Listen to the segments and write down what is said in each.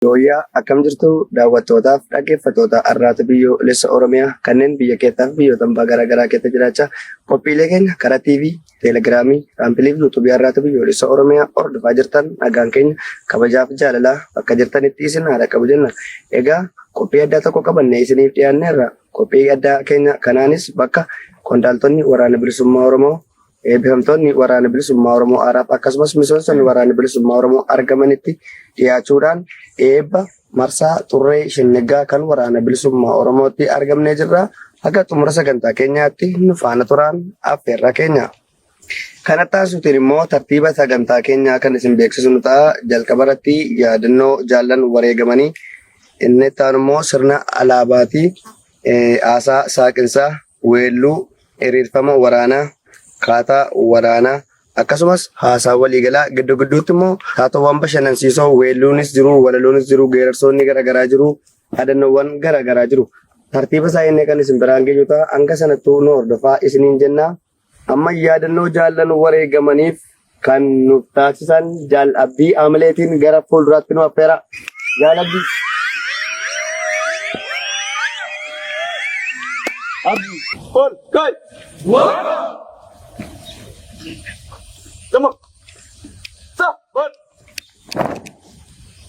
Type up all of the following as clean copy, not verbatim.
Yooyyaa akkam jirtu daawwattootaaf dhaggeeffattoota har'aatu biyyoolessa Oromiyaa kanneen biyya keessaaf biyyoota hambaa garaagaraa keessa jiraachaa qophiilee keenya karaa TV, Teelegiraamii, Saampiilii fi Yuutuubii har'aatu biyyoolessa Oromiyaa hordofaa jirtan nagaan keenya kabajaaf jaalalaa bakka jirtanitti isin haadha qabu jenna. Egaa qophii addaa tokko qabannee isiniif dhiyaanneerra. Qophii addaa keenya kanaanis bakka qondaaltonni waraana bilisummaa Oromoo eebbifamtoonni waraana bilisummaa Oromoo Araab akkasumas miseensonni waraana bilisummaa Oromoo argamanitti dhiyaachuudhaan eebba marsaa xurree shinnigaa kan waraana bilisummaa Oromootti argamnee jirra. Akka xumura sagantaa keenyaatti nu faana turaan affeerra keenya. Kana taasisuutiin immoo tartiiba sagantaa keenyaa kan isin beeksisu nu ta'a. Jalqaba irratti yaadannoo jaallan wareegamanii inni itti aanu immoo sirna alaabaatii haasaa saaqinsaa weelluu hiriirfama waraanaa kaataa waraanaa akkasumas haasaa waliigalaa giddu gidduutti immoo taatowwan bashannansiisoo weelluunis jiru walaloonnis jiru geerarsoonni garaagaraa jiru yaadannoowwan garaagaraa jiru. Tartiiba isaa inni kan isin biraan geenyu ta'a hanga sanattuu nu hordofaa isiniin jenna. Amma yaadannoo jaallan wareegamaniif kan nuuf taasisan jaal Abdii Amaleetiin gara fuulduraatti nu affeera. Jaal Abdii. Abdii ol kai. Come on. Stop. What?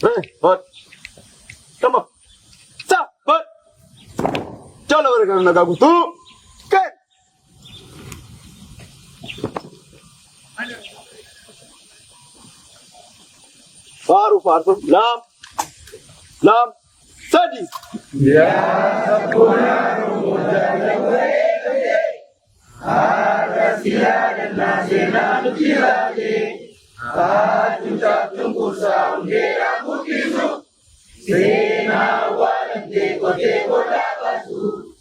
Hey, what? Come on. Stop. What? Chalo mereka nak aku tu. Kan? Faru. Lam. Sadi. Ya, sempurna dan nasional kirade ajuta tungkusa ungera mukisu sena walante kote koda basu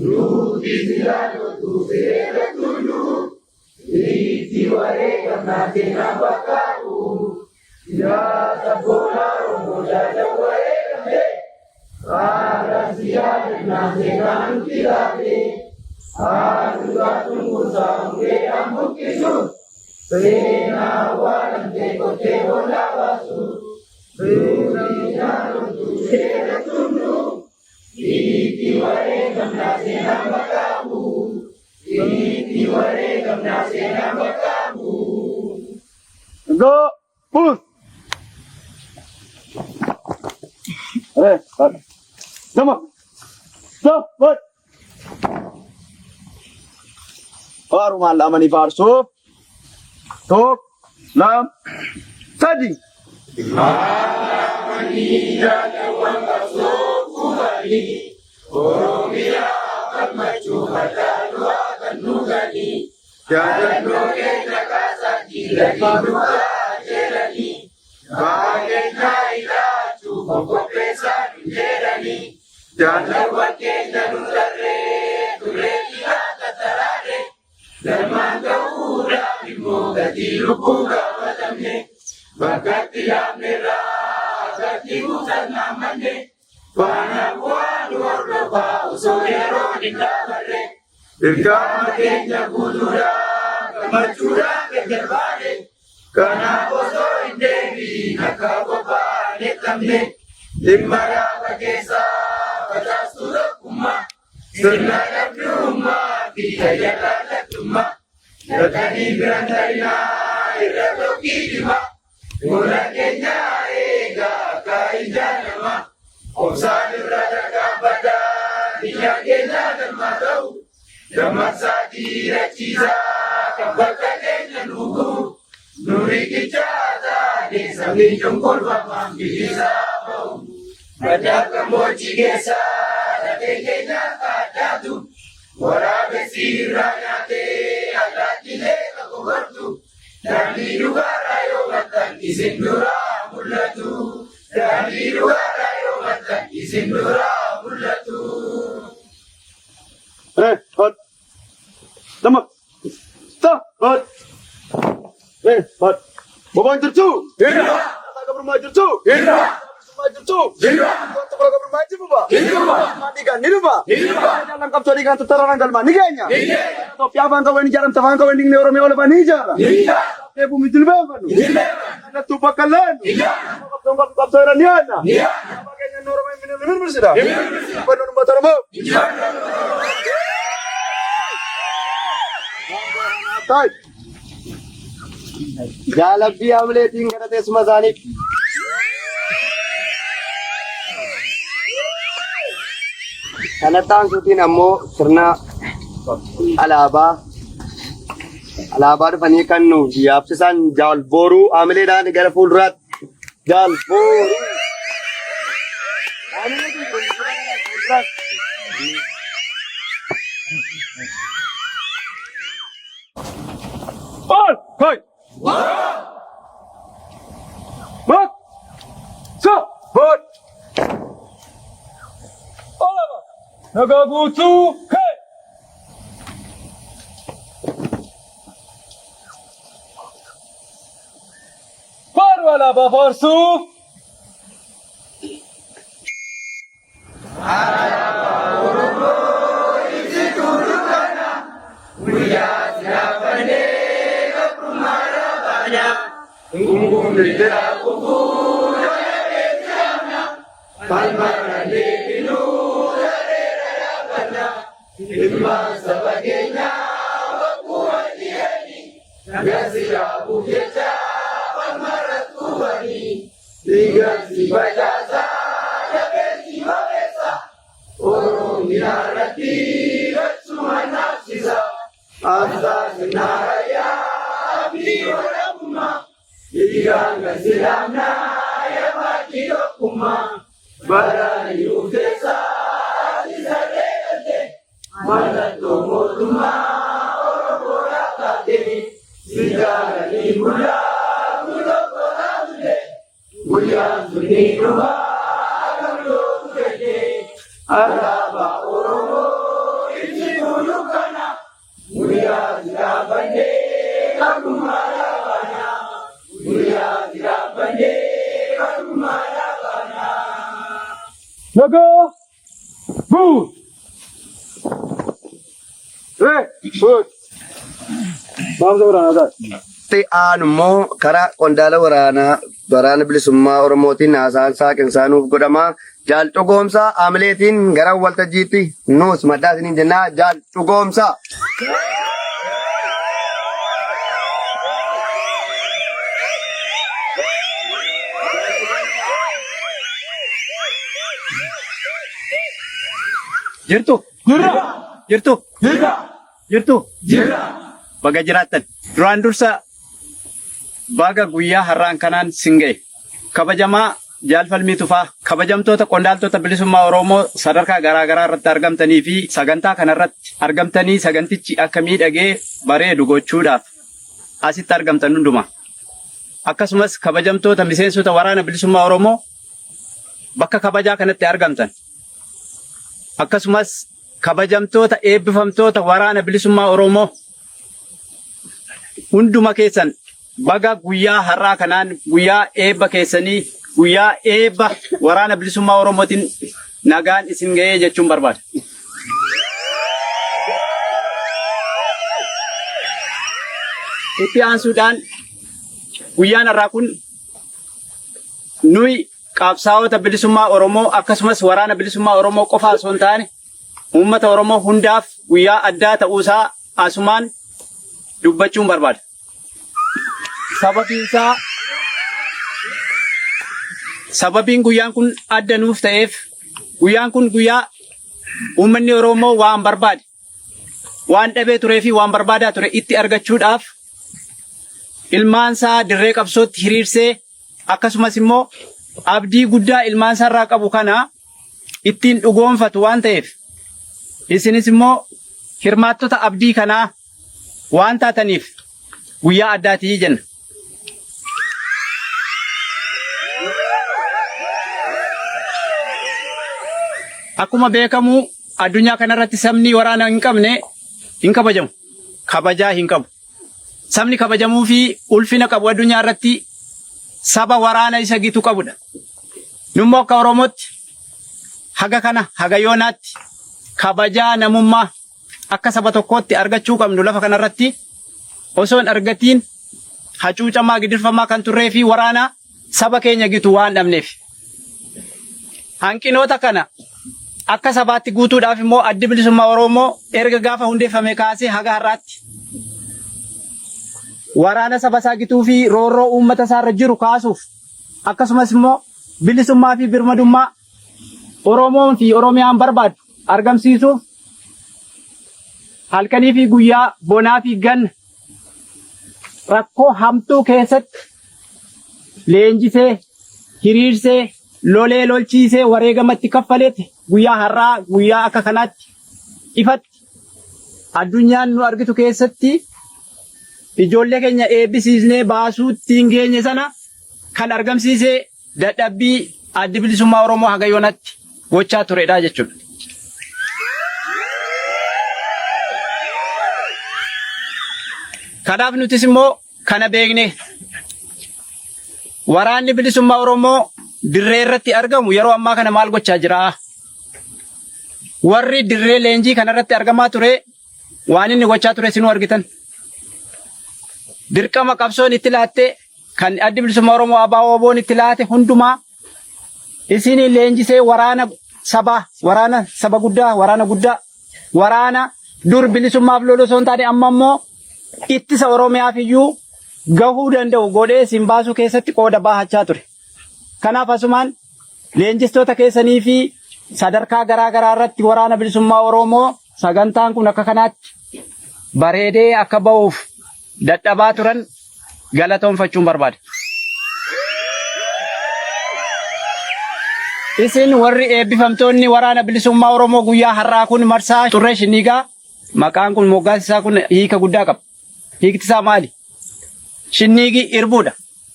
rudi silano tu sera tulu iti ware karna sena bakaru ya sabona romoda jaware kande arasia dan nasional kirade ajuta tungkusa ungera mukisu sena walante kote koda basu rudi silano tu sera tulu iti ware karna sena bakaru iti ware karna sena bakaru. Go push. Come on. Stop. What? Baru malam ni farsu. Tok. Lam. Sadi. Malam ni jaga wan farsu kubali. Oromia akan maju pada dua akan nugani. Jangan doge jaga saji lagi dua jelani. Bagai naila cukup pesa jelani. Jangan wakil nurare tule kita katarare. Lemah gaura bimo gadi luku gawatamne. Bagati amera gadi utan namane. Panakuan warloba usoyero nindabare. Dirgama kenya gudura kamacura kegerbare. Kana boso indevi nakababa netamne. Limbara bagesa Patastuda kuma, senada pluma, bidaya lada tuma, datani berantaina, iradoki lima, mula kenya ega kainjanama, omsani rada kabada, dinya kenya dan matau, damat sadi raciza, kabaka kenya nugu, nuri kicada, desa minjongkol bamang bisa bau. Pada kemoci gesa, dake kenya kadatu, warabe siranyate, agatile kakubartu, dani lugarayo matan isindura mulatu, dani lugarayo matan isindura mulatu. Hot, tama, stop, hot, hot, bawa jercu, hira, tak bermain jercu, hira. Maju Jira untuk program maju Pak. Mandikan ini Pak. Dalam kapcorikan tutaran dalma niganya. Topi abang kau ini jaram tafan kau ini neuro oleh panija. Tebu mitilbefanu. Ana tubakalanu. Kapsaraniana. Makanya norma minum bersida. Penuh batarbo. Tay. Jalabbi amle tinggal tes mazani. Kanatang sutin ammo sirna alaabaa dhufanii kan nu yaabsisan jaal booruu amileedhaan gara fuulduraatti jaal booruu. Ol! Koi! Bot! So! Bot! Olaba! Nagagutu! Hey! Parwala bafarsu! Naga! Boot! Boot! Maaf waraana ta'a. Ta'an immoo karaa qondaala waraana bilisummaa Oromootiin haasaan saaqinsaa nuuf godhama. Jaal dhugoomsaa Amileetiin gara waltajjiitti nuus maddaa isiniin jennaa jaal dhugoomsaa. Jirtu? Baga jiraattan. Duraan dursa baga guyyaa har'aan kanaan singa'e. Kabajamaa jaalfalmii tufaa kabajamtoota qondaaltota bilisummaa Oromoo sadarkaa garaagaraa irratti argamtanii fi sagantaa kanarratti argamtanii sagantichi akka miidhagee bareedu gochuudhaaf asitti argamtan hundumaa. Akkasumas kabajamtoota miseensota waraana bilisummaa Oromoo bakka kabajaa kanatti argamtan. Akkasumas kabajamtoota eebbifamtoota waraana bilisummaa Oromoo hunduma keessan baga guyyaa har'aa kanaan guyyaa eebba keessanii guyyaa eebba waraana bilisummaa Oromootiin nagaan isin ga'ee jechuun barbaada. Itti aansuudhaan guyyaan har'aa kun nuyi qabsaa'ota bilisummaa Oromoo akkasumas waraana bilisummaa Oromoo qofa osoo hin taane uummata Oromoo hundaaf guyyaa addaa ta'uusaa asumaan dubbachuun barbaada. Sababiin guyyaan kun adda nuuf ta'eef guyyaan kun guyyaa uummanni Oromoo waan barbaade waan dhabee turee fi waan barbaadaa ture itti argachuudhaaf ilmaansaa dirree qabsootti hiriirsee akkasumas immoo abdii guddaa ilmaansaa irraa qabu kana ittiin dhugoomfatu waan ta'eef isinis immoo hirmaattota abdii kanaa waan taataniif guyyaa addaatii jenna. Akkuma beekamu addunyaa kanarratti sabni waraana hin qabne hin kabajamu. Kabajaa hin qabu. Sabni kabajamuu fi ulfina qabu addunyaa irratti saba waraana isa gitu qabudha. Nummoo akka Oromootti haga kana haga yoonaatti kabajaa namummaa akka saba tokkootti argachuu qabnu lafa kanarratti osoo hin argatiin hacuucamaa gidirfamaa kan turree fi waraana saba keenya gitu waan dhabneef. Hanqinoota kana akka sabaatti guutuudhaaf immoo addi bilisummaa Oromoo erga gaafa hundeeffame kaasee haga har'aatti waraana saba isaa gituu fi roorroo uummata isaarra jiru kaasuuf akkasumas immoo bilisummaa fi birmadummaa Oromoon fi Oromiyaan barbaadu argamsiisuuf halkanii fi guyyaa bonaa fi ganna rakkoo hamtuu keessatti leenjisee hiriirsee lolee lolchiisee wareegamatti kaffaletti guyyaa har'aa guyyaa akka kanaatti ifatti addunyaan nu argitu keessatti ijoollee keenya eebbisiisnee baasuutti hin geenye sana kan argamsiisee dadhabbii addi bilisummaa Oromoo haga yoonatti gochaa turedha jechuudha. Kanaaf nutis immoo kana beekne waraanni bilisummaa Oromoo dirree irratti argamu yeroo ammaa kana maal gochaa jira? Warri dirree leenjii kanarratti argamaa ture waan inni gochaa ture sinuu argitan. Dirqama qabsoon itti laatte kan addi bilisummaa Oromoo ABO'n itti laate hundumaa isin leenjisee waraana saba guddaa, waraana dur bilisummaaf lolu osoo hin taane amma immoo ittisa Oromiyaaf iyyuu gahuu danda'u godhee isin baasuu keessatti qooda baahachaa ture. Kanaaf asumaan leenjistoota keessanii fi sadarkaa garaa garaa irratti waraana bilisummaa Oromoo sagantaan kun akka kanaatti bareedee akka ba'uuf dadhabaa turan galatoonfachuun barbaada. Isin warri eebbifamtoonni waraana bilisummaa Oromoo guyyaa har'aa kun marsaa turre Shinnigaa maqaan kun moggaas isaa kun hiika guddaa qaba. Hiikti isaa maali? Shinnigi irbuudha.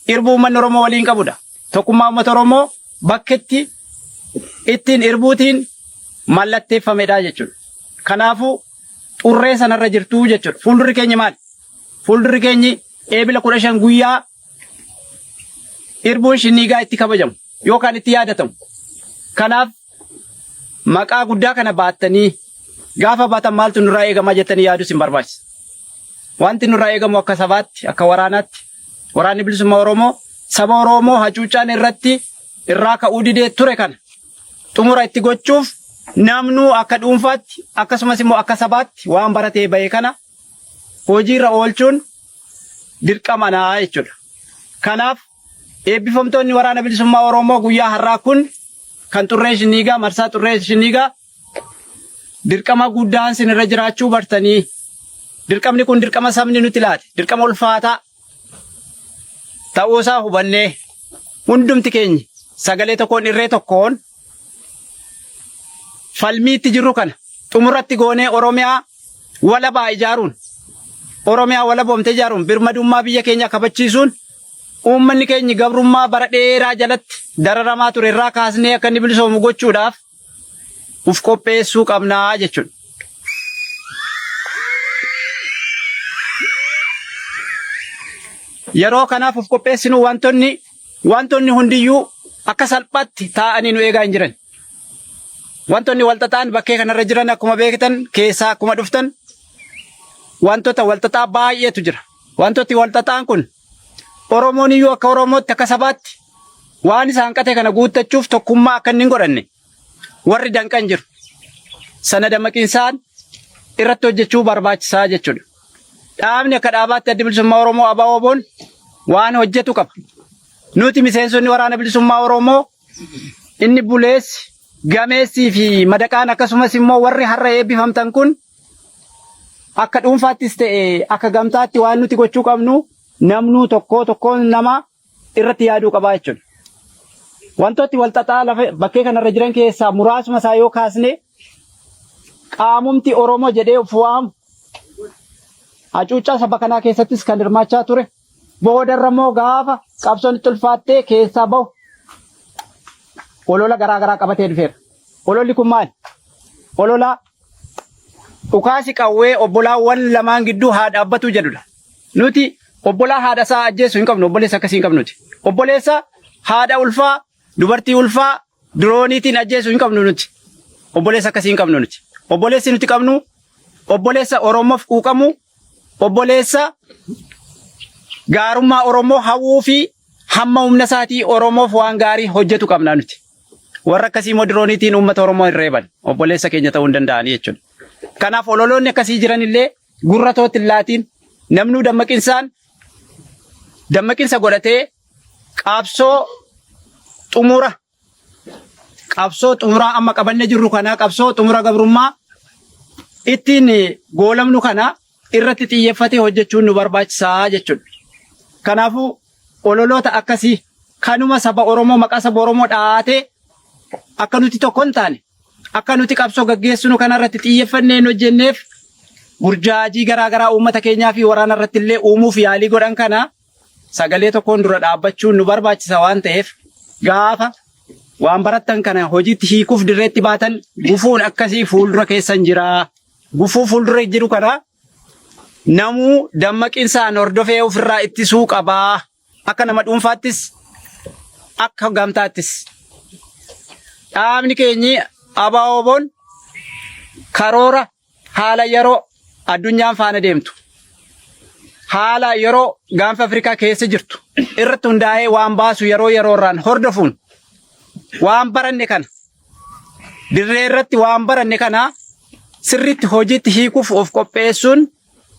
Irbuu uummanni Oromoo waliin qabudha. Tokkummaa uummata Oromoo bakkeetti ittiin irbuutiin mallatteeffamedha jechuudha. Kanaafuu xurree sanarra jirtu jechuudha. Fuuldurri keenya maali? Fuuldurri keenyi eebila 15 guyyaa irbuun Shinnigaa itti kabajamu yookaan itti yaadatamu. Kanaaf maqaa guddaa kana baattanii gaafa baatan maaltu nurraa eegama jettanii yaaduu sin barbaachisa. Wanti nurraa eegamu akka sabaatti, akka waraanaatti, waraanni bilisummaa Oromoo saba Oromoo hacuucaan irraa ka'uu didee ture kana xumura itti gochuuf namnuu akka dhuunfaatti akkasumas immoo akka sabaatti waan baratee ba'e kana hojiirra oolchuun dirqamanaa jechuudha. Kanaaf eebbifamtoonni waraana bilisummaa Oromoo guyyaa har'aa kun kan xurree Shinnigaa marsaa xurree Shinnigaa dirqama guddaan sinirra jiraachuu bartanii dirqamni kun dirqama sabni nuti laate dirqama ulfaataa ta'uusaa hubannee hundumti keenya sagalee tokkoon irree tokkoon falmiitti jirru kana xumuratti goonee Oromiyaa walabaa ijaaruun Oromiyaa walaboomte ijaaruun birmadummaa biyya keenya kabachiisuun uummanni keenya gabrummaa bara dheeraa jalatti dararamaa ture irraa kaasnee akka inni bilisoomu gochuudhaaf uf qopheessuu qabnaa jechuudha. Yeroo kanaaf uf qopheessinu wantoonni hundiyyuu akka salphaatti taa'anii nu eegaa hin jiran. Wantoonni walxaxaan bakkee kanarra jiran akkuma beektan keessaa akkuma dhuftan wantoota walxaxaa baay'eetu jira. Wantooti walxaxaan kun Oromoon iyyuu akka Oromootti akka sabaatti waan isa hanqate kana guuttachuuf tokkummaa akka inni hin godhanne warri danqan jiru. Sana dammaqiinsaan irratti hojjechuu barbaachisaa jechuudha. Dhaabni akka dhaabaatti addi bilisummaa Oromoo ABO'n waan hojjetu qaba. Nuti miseensonni waraana bilisummaa Oromoo inni buleessi, gameessii fi madaqaan akkasumas immoo warri har'a eebbifamtan kun akka dhuunfaattis ta'e akka gamtaatti waan nuti gochuu qabnu namnuu tokkoon nama irratti yaaduu qabaa jechuudha. Wantooti walxaxaa bakkee kanarra jiran keessaa muraasuma isaa yoo kaasne qaamumti Oromoo jedhee of waamu hacuuccaa saba kanaa keessattis kan hirmaachaa ture. Boodarra immoo gaafa qabsoon itti ulfaattee keessaa bahu olola garaa garaa qabatee dhufeera. Ololli kun maali? Olola dhukaasi qawwee obbolaawwan lamaan gidduu haa dhaabbatu jedhudha. Nuti obbolaa haadha isaa ajjeessu hin qabnu, obboleessa akkasii hin qabnuti. Obboleessa haadha ulfaa, dubartii ulfaa, dirooniitiin ajjeessu hin qabnu nuti. Obboleessa akkasii hin qabnu nuti. Obboleessi nuti qabnu obboleessa Oromoof quuqamu, obboleessa gaarummaa Oromoo hawwuu fi hamma humna isaatii Oromoof waan gaarii hojjetu qabna nuti. Warra akkasii modirooniitiin uummata Oromoo hin reeban obboleessa keenya ta'uu hin danda'anii jechuudha. Kanaaf ololoonni akkasii jiran illee gurra tootti illaatiin namnuu dammaqinsa godhatee qabsoo xumuraa amma qabanne jirru kana qabsoo xumura gabrummaa ittiin goolamnu kana irratti xiyyeeffatee hojjechuun nu barbaachisaa jechuudha. Kanaafuu ololoota akkasii kanuma saba Oromoo maqaa saba Oromoo dhaatee akka nuti tokko hin taane akka nuti qabsoo gaggeessinu kanarratti xiyyeeffannee hin hojjenneef burjaajii garaagaraa uummata keenyaa fi waraana irratti illee uumuuf yaalii godhan kana sagalee tokkoon dura dhaabbachuun nu barbaachisa waan ta'eef gaafa waan barattan kana hojiitti hiikuuf dirreetti baatan gufuun akkasii fuuldura keessan jira. Gufuu fuuldura jiru kana namuu dammaqinsaan hordofee ofirraa ittisuu qabaa. Akka nama dhuunfaattis akka gamtaattis. Dhaabni keenyi ABO'n karoora haala yeroo addunyaan faana deemtu. Haala yeroo gaanfa Afrikaa keessa jirtu irratti hundaa'ee waan baasu yeroo yeroorraan hordofuun waan baranne kana dirree irratti waan baranne kana sirriitti hojiitti hiikuuf of qopheessuun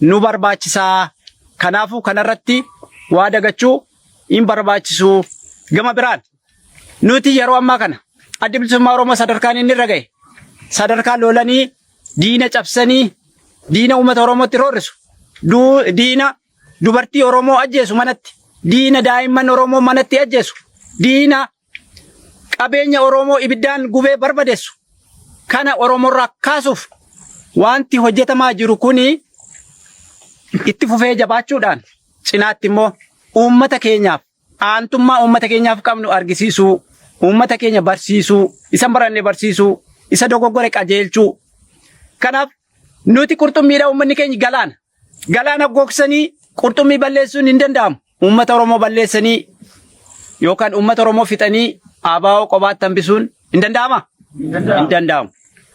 nu barbaachisaa. Kanaafuu kanarratti waa dagachuu hin barbaachisu. Gama biraan nuti yeroo ammaa kana adda bilisummaa Oromoo sadarkaan inni irra ga'e sadarkaa lolanii diina cabsanii diina uummata Oromootti roorrisu diina dubartii Oromoo ajjeesu manatti diina daa'imman Oromoo manatti ajjeesu diina qabeenya Oromoo ibiddaan gubee barbadeessu kana Oromoorraa kaasuuf wanti hojjetamaa jiru kuni itti fufee jabaachuudhaan cinaatti immoo uummata keenyaaf aantummaa uummata keenyaaf qabnu argisiisuu uummata keenya barsiisuu isa baranne barsiisuu isa dogoggore qajeelchuu. Kanaaf nuti qurxummiidha uummanni keenya galaana gogsanii qurxummii balleessuun hin danda'amu. Uummata Oromoo balleessanii yookaan uummata Oromoo fixanii ABO qobaatti hambisuun hin danda'ama? Hin danda'amu.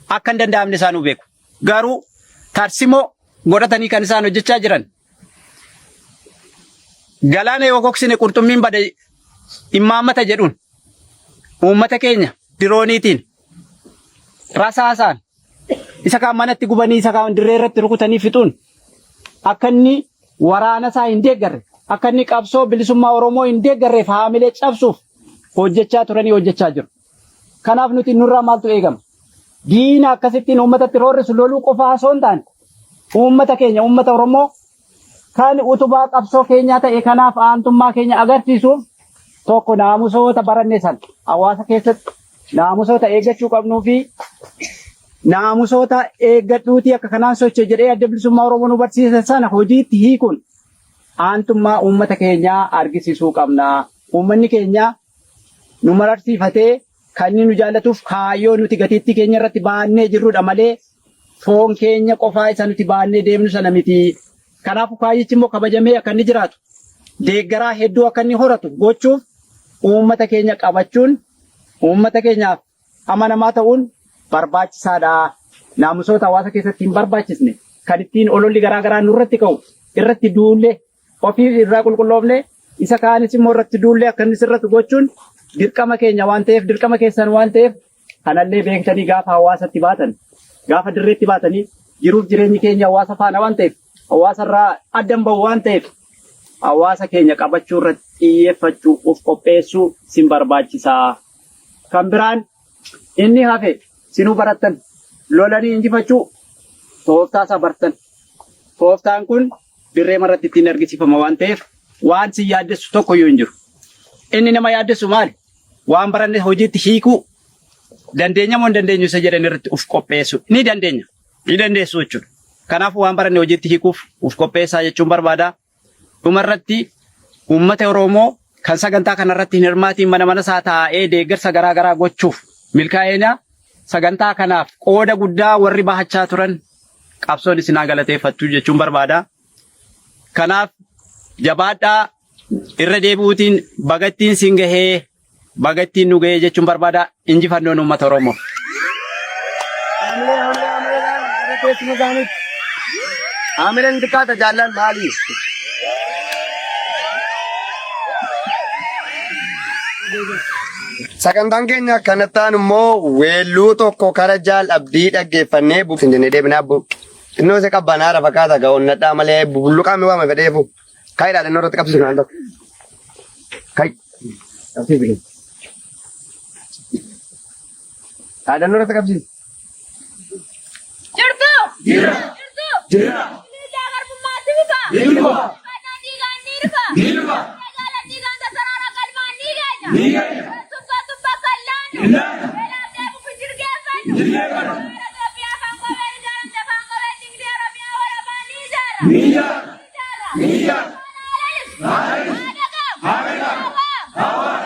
Akka hin danda'amne isaan beeku. Garuu tarsimoo godhatanii kan isaan hojjechaa jiran. Galaana yoo gogsine qurxummiin bada imaammata jedhuun uummata keenya dirooniitiin rasaasaan isa kaan manatti gubanii isa kaan dirree irratti rukutanii fixuun akka inni waraana isaa hin deeggarre akka inni qabsoo bilisummaa Oromoo hin deeggarreef haamilee cabsuuf hojjechaa turanii hojjechaa jiru. Kanaaf nuti nurraa maaltu eegama? Diina akkasittiin uummatatti roorrisu loluu qofaa osoo hin taane uummata keenya uummata Oromoo kan utubaa qabsoo keenyaa ta'e kanaaf aantummaa keenya agarsiisuuf tokko naamusoota baranne san hawaasa keessatti naamusoota eeggachuu qabnuu fi naamusoota eeggadhuutii akka kanaan socho'e jedhee adda bilisummaa Oromoo nu barsiisa sana hojiitti hiikuun aantummaa uummata keenyaa argisiisuu qabna. Uummanni keenya nu mararsiifatee kan inni nu jaallatuuf kaayyoo nuti gatiittii keenya irratti baannee jirrudha malee foon keenya qofaa isa nuti baannee deemnu sana miti. Kanaafuu kaayyichi immoo kabajamee akka inni jiraatu deeggaraa hedduu akka inni horatu gochuuf uummata keenya qabachuun uummata keenyaaf amanamaa ta'uun barbaachisaadha. Naamusoota hawaasa keessatti hin barbaachisne kan ittiin ololli garaagaraa nurratti ka'u irratti duullee ofii irraa qulqulloofne isa kaanis immoo irratti duullee akka inni sirratu gochuun dirqama keenya waan ta'eef dirqama keessan waan ta'eef kanallee beektanii gaafa hawaasatti baatan gaafa dirreetti baatanii jiruuf jireenyi keenya hawaasa faana waan ta'eef hawaasa irraa addan bahu waan ta'eef hawaasa keenya qabachuu irratti xiyyeeffachuu of qopheessuu sin barbaachisaa. Kan biraan inni hafe sinuu barattan lolanii injifachuu tooftaa isaa bartan. Tooftaan kun dirree marratti ittiin argisiifama waan ta'eef waan si yaaddessu tokko iyyuu hin jiru. Inni nama yaaddessu maali? Waan baranne hojiitti hiikuu dandeenya moo hin dandeenyu isa jedhan irratti of qopheessu ni dandeenya. Ni dandeessu jechuudha. Kanaafuu waan baranne hojiitti hiikuuf of qopheessaa jechuun barbaada. Dhumarratti uummata Oromoo kan sagantaa kanarratti hin hirmaatiin mana isaa taa'ee deeggarsa garaagaraa gochuuf milkaa'ina sagantaa kanaaf qooda guddaa warri bahachaa turan qabsoon isinaa galateeffattu jechuun barbaada. Kanaaf jabaadhaa irra deebi'uutiin bagattiin siin gahee bagattiin nu gahee jechuun barbaada. Injifannoon uummata Oromoo. Amileen xiqqaata jaallan maali? Sagantaan keenya kanattaan immoo weelluu tokko kara jaal abdii dhaggeeffannee buufin jennee deebinaa xinnoo isa qabbanaara fakkaata ga'oonnadhaa malee bulluqaame waama fedheefu. Kaayi dhaadannoo irratti qabsiisu naan ta'u. Kaayi. Qabsiisu. Dhaadannoo irratti qabsiisu. Jirtu! Jira! Jira! Liidaa garbummaa sibifa! Ilma! Fataan dhiigaan ni rufa! Ilma! Jaalan dhiigaan tasaraara qalmaan ni geenya! Ni geenya! Tubba tubba kallaanu! Ilaanu! Beelaaf deemu kun jirgeeffannu! Jirgeeffannu! Itoophiyaa afaan qobee ijaaramte afaan qobee dingdee Oromiyaa walabaa ni ijaara! Ni ijaara! Ni ijaara! Ni ijaara! Haadha Haadha! Hawaa!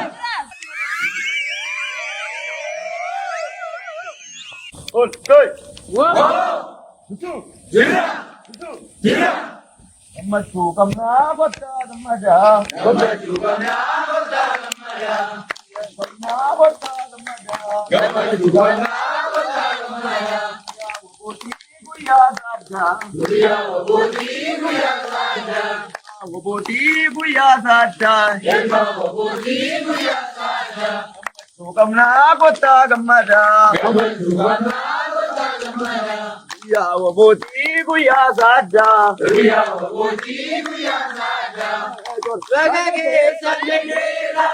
Ol, koi. Jira! Jira! Gammachuu qabnaa kottaa gammadaa. Gammachuu qabnaa kottaa gammadaa. Qabnaa kottaa gammadaa. Gammachuu qabnaa kottaa gammadaa. Wobotii guyyaa saaddaa. Guyyaa wobotii guyyaa saaddaa. Wobotii guyyaa saaddaa. Ilma wobotii guyyaa saaddaa. Gammachuu qabnaa kottaa gammadaa. Gammachuu qabnaa kottaa gammadaa. Guyyaa wobotii guyyaa saaddaa. Guyyaa wobotii guyyaa saaddaa. Gorsaga keessa jenneera.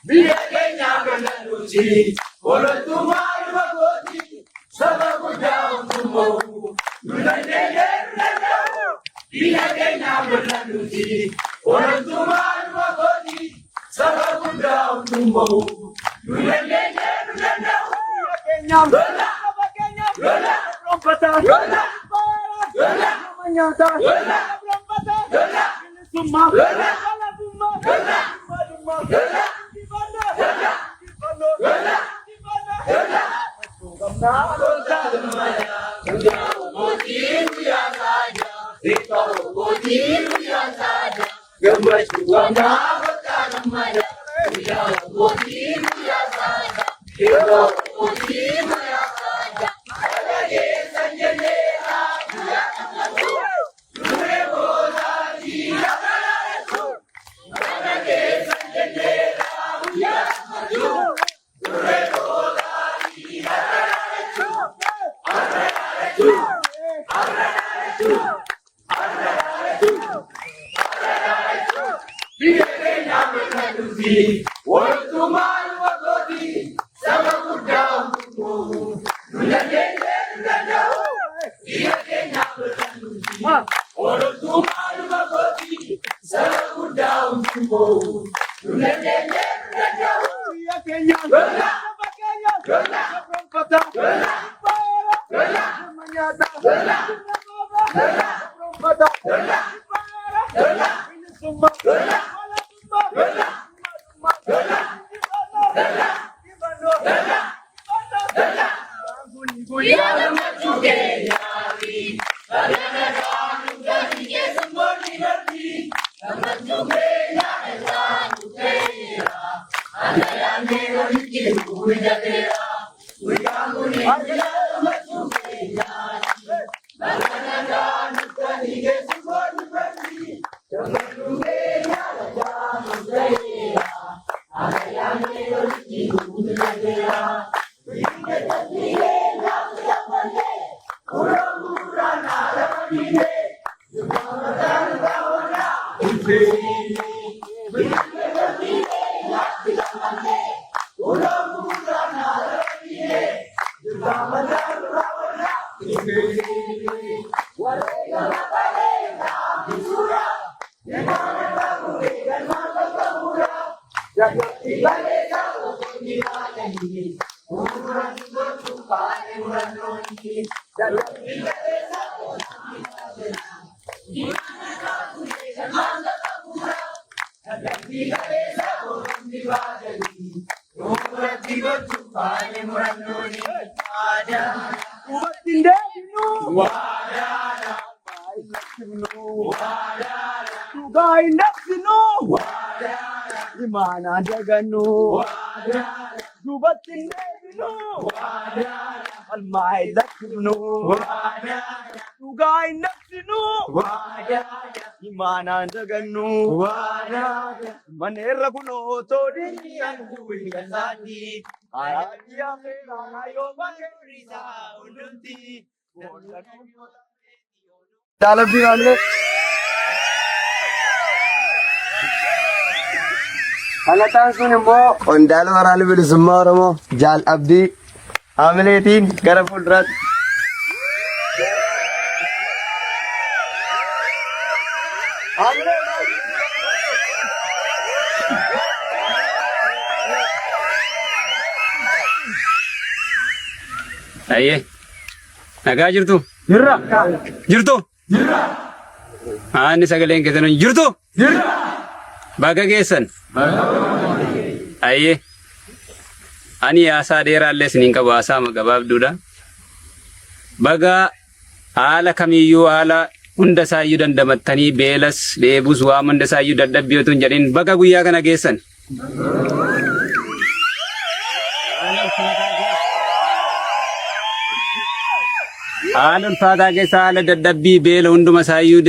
Biyya keenya bal'aadhuuti, walootummaa ilma kooti, saba guddaa hundumoo, nu dandeenyee nu danda'u. Biyya keenya bal'aadhuuti, walootummaa ilma kooti, saba guddaa hundumoo, nu dandeenyee nu danda'u. Biyya keenyaaf Lola! saba keenyaaf Lola! roonfataa. Lola! Lola! Nama nyaataa. Lola! Roonfataa. Lola! Bilisummaa. Lola! Walabummaa. Lola! Walummaa. Lola! Injifannoo. Lola! Injifannoo. Lola! Injifannoo. Lola! Qabnaa Kottaa gammadaa, guyyaa wobotii guyyaa saaddaa. Rifa wobotii guyyaa saaddaa. Gammachuu qabnaa kottaa gammadaa, guyyaa wobotii guyyaa saaddaa. Rifa wobotii guyyaa saaddaa. Haala keessa jenneera guyyaa gammachuu. Duree boodaatii gammachuu. Haala keessa jenneera guyyaa gammachuu. Duree boodaatii gammachuu. Biyya keenya bal'aadhuuti, walootummaa ilma kooti, saba guddaa hundumoo, nu dandeenyee nu danda'u. Biyya keenya bal'aadhuuti, walootummaa ilma kooti, saba guddaa hundumoo, nu dandeenyee nu danda'u. biyya keenyaaf. Lola! Saba keenyaaf. Lola! Roonfataa. Lola! Baara. Lola! Nama nyaataa. Lola! Lola! Roonfataa. Lola! Baara. Lola! Bilisummaa. Lola! Walabummaa. Lola! Walummaa. Lola! Injifannoo. Lola! Injifannoo. Lola! Injifannoo. Lola! Kun Guyyaa gammachuu keenyaati, bara nagaa nu gadi keessummoonni darbi. Gammachuu keenya irraa nu ta'eera, akka yaadnee walitti nu hidhateera. Guyyaan kun guyyaa gammachuu keenyaati, bara nagaa nu gadi keessummoonni darbi. Gammachuu keenya irraa nu ta'eera, akka yaadnee walitti nu hidhateera. Hubattiin deebinu. Waadaadha, Baay'inatti himnu. waadaadha. Dubai nafsinu imana daganu dubatin nebinu almai laknu Dubai nafsinu imana daganu manera kuno todi anhui kasati ayya mera ayo bagirisa undunti Dalam dinamle. Halataan sun immoo qondaala waraana bilisummaa Oromoo Jaal Abdii Haamileetiin gara fuulduraatti. Aye. Nagaa jirtu? Jirra. Jirtu? Jirra. Ani sagaleen keessan jirtu? Jirra. Baga geessan? Aye. Ani haasaa dheeraallee isiniin qabu haasaa gabaabduudha. Baga haala kamiyyuu haala hunda isaayyuu dandamattanii beelas dheebus waan hunda isaayyuu dadhabbiyotu hin jedhin baga guyyaa kana geessan. Haala ulfaataa keessa haala dadhabbii beela hunduma isaayyuu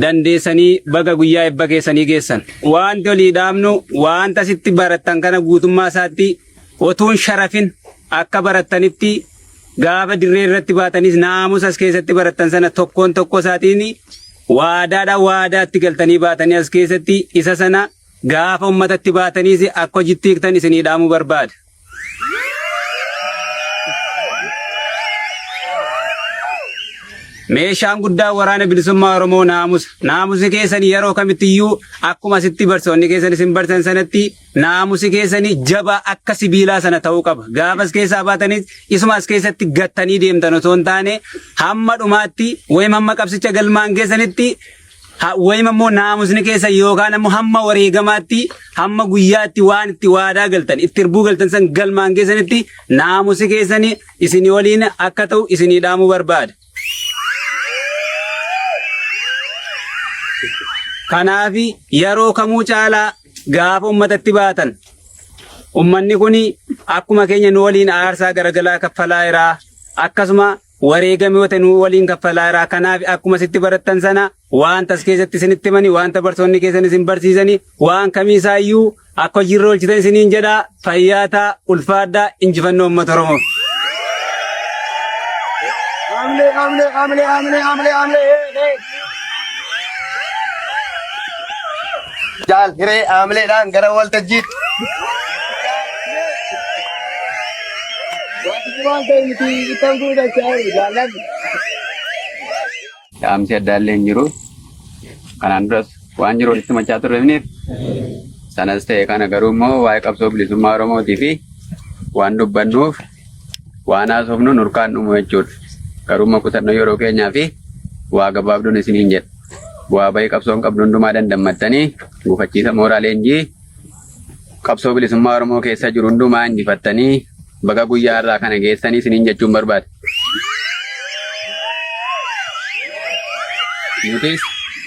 dandeessanii baga guyyaa ebba keessanii geessan. Wanti olii dhaabnu wanta asitti barattan kana guutummaa isaatti otuun sharafin akka barattanitti gaafa dirree irratti baatanis naamusa as keessatti barattan sana tokkoon tokko isaatiin waadaatti galtanii baatanii as keessatti isa sana gaafa ummatatti baataniis akka hojiitti hiiktan isinii dhaamuu barbaada. Meeshaan guddaa waraana bilisummaa Oromoo naamusa. Naamusi keessan yeroo kamittiyyuu akkuma asitti barsoonni keessan isin barsan sanatti naamusi keessan jaba akka sibiilaa sana ta'uu qaba. Gaafa as keessaa baatanis isuma as keessatti gattanii deemtan osoo hin taane hamma dhumaatti wayima hamma qabsicha galmaan keessanitti wayima immoo naamusni keessan yookaan ammoo hamma wareegamaatti hamma guyyaatti waan itti waadaa galtan itti irbuu galtan san galmaan keessanitti naamusi keessan isinii waliin akka ta'u isinii dhaamuu barbaada. Kanaafi yeroo kamuu caalaa gaafa ummatatti baatan ummanni kun akkuma keenya nu waliin aarsaa garagalaa kaffalaa jiraa akkasuma wareegamoota nu waliin kaffalaa jiraa. Kanaaf akkuma sitti barattan sana wanta as keessatti isinitti himanii wanta barsoonni keessan isin barsiisanii waan kamiisaayyuu akka hojiirra oolchitan isiniin jedhaa. Fayyaataa ulfaadhaa injifannoo uummata Oromoo. Jaal hiree aamileedhaan gara waltajjiitti. Dhaamsi addaallee hin jiru. Kanaan duras waan jiru walitti machaa turreefniif sanas ta'e kana garuu immoo waa'ee qabsoo bilisummaa Oromootii fi waan dubbannuuf waan haasofnu nurkaan dhumu jechuudha. Garuu immoo kutannoo yeroo keenyaa fi waa gabaabduun isiniin jedha. Bu'aa bahii qabsoon qabdu hundumaa dandammattanii gufachiisa mooraa leenjii qabsoo bilisummaa Oromoo keessa jiru hundumaa injifattanii baga guyyaa irraa kana geessanii isiniin jechuun barbaada. Nutis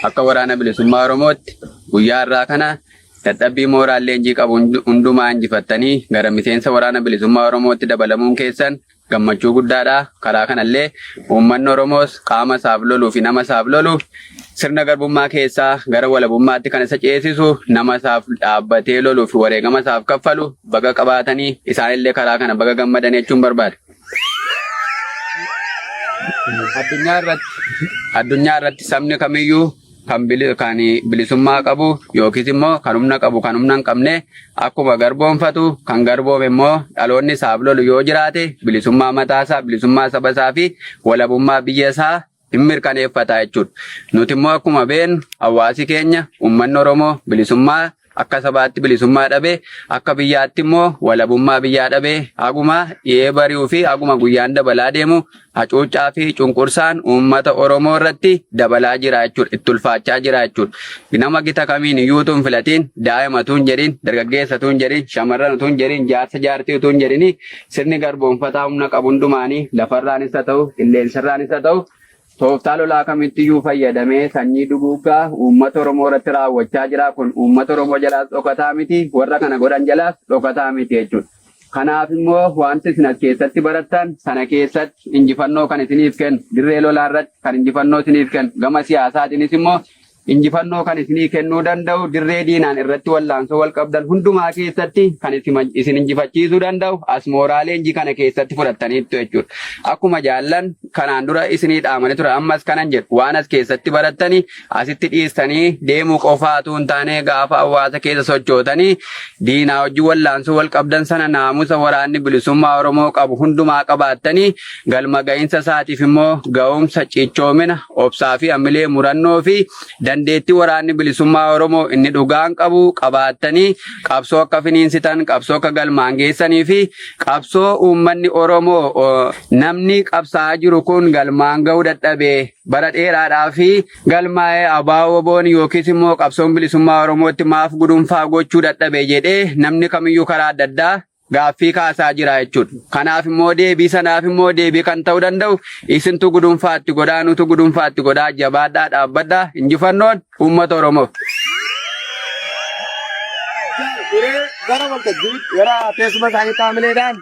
akka waraana bilisummaa Oromootti guyyaa irraa kana dadhabbii mooraa leenjii qabu hundumaa injifattanii gara miseensa waraana bilisummaa Oromootti dabalamuun keessan gammachuu guddaadha. Karaa kanallee uummanni Oromoos qaama isaaf loluu fi nama isaaf lolu sirna garbummaa keessaa gara walabummaatti kan isa ceesisu nama isaaf dhaabbatee loluu fi wareegama isaaf kaffalu baga qabaatanii isaanillee karaa kana baga gammadan jechuun barbaada. Addunyaa irratti sabni kamiyyuu kan bilisummaa qabu yookiis immoo kan humna qabu kan humna hin qabne akkuma garboomfatu kan garboome immoo dhaloonni isaaf lolu yoo jiraate bilisummaa mataasaa bilisummaa saba isaa fi walabummaa biyya isaa hin mirkaneeffata jechuudha. Nuti immoo akkuma beeknu hawaasi keenya uummanni Oromoo bilisummaa akka sabaatti bilisummaa dhabe akka biyyaatti immoo walabummaa biyyaa dhabe haguma dhiyee bari'uu fi haguma guyyaan dabalaa deemu hacuuccaa fi cunqursaan uummata Oromoo irratti dabalaa jira jechuudha. Itti ulfaachaa jira jechuudha. Nama gita kamiin iyyuu utuu hin filatiin daa'ima utuu hin jedhin dargaggeessa utuu hin jedhin shamarran utuu hin jedhin jaarsa jaartii utuu hin jedhin sirni garboomfataa humna qabu hundumaanii lafarraanis haa ta'u qilleensarraanis haa ta'u tooftaa lolaa kamittiyuu fayyadamee sanyii duguuggaa uummata Oromoo irratti raawwachaa jira. Kun uummata Oromoo jalaas dhokataa miti, warra kana godhan jalaas dhokataa miti jechuudha. Kanaaf immoo wanti isin as keessatti barattan sana keessatti injifannoo kan isiniif kennu, dirree lolaa irratti kan injifannoo isiniif kennu, gama siyaasaatiinis immoo injifannoo kan isinii kennuu danda'u, dirree diinaan irratti wallaansoo wal qabdan hundumaa keessatti kan isin injifachiisuu danda'u as mooraalee inji kana keessatti fudhattaniittu jechuudha. Akkuma jaallan kanaan dura isinii dhaamanii ture, ammas kanan jedhu waan as keessatti barattanii asitti dhiistanii deemuu qofaatu hin taane gaafa hawaasa keessa sochootanii diinaa hojii wallaansoo wal qabdan sana naamusa waraanni bilisummaa Oromoo qabu hundumaa qabaattanii galma ga'iinsa isaatiif immoo ga'umsa, cichoomina, obsaa fi ammilee murannoo fi dandeettii waraanni bilisummaa Oromoo inni dhugaan qabu qabaattanii qabsoo akka finiinsitan, qabsoo akka galmaan geessanii fi qabsoo uummanni Oromoo namni qabsaa'aa jiru kun galmaan ga'uu dadhabee bara dheeraadhaa fi galmaa'ee abaaboo boon yookiis immoo qabsoon bilisummaa Oromootti maaf gudunfaa gochuu dadhabee jedhee namni kamiyyuu karaa adda addaa gaaffii kaasaa jira jechuudha. Kanaaf immoo deebii sanaaf immoo deebii kan ta'uu danda'u isintu gudunfaatti godhaa, nutu gudunfaatti godhaa, jabaadhaa, dhaabbadhaa, injifannoon uummata Oromoof. Gara waltajjii gara teessuma isaanii taa'amileedhaan.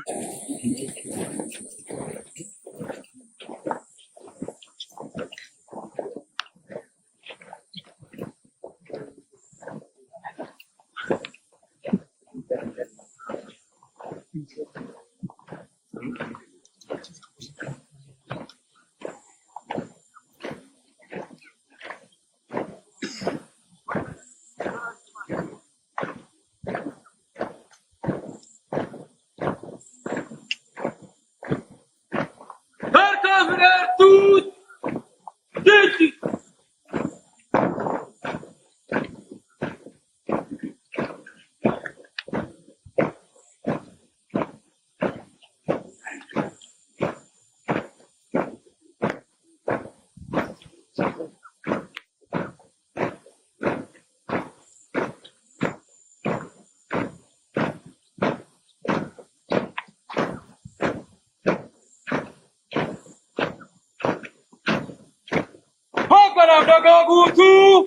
Gutu!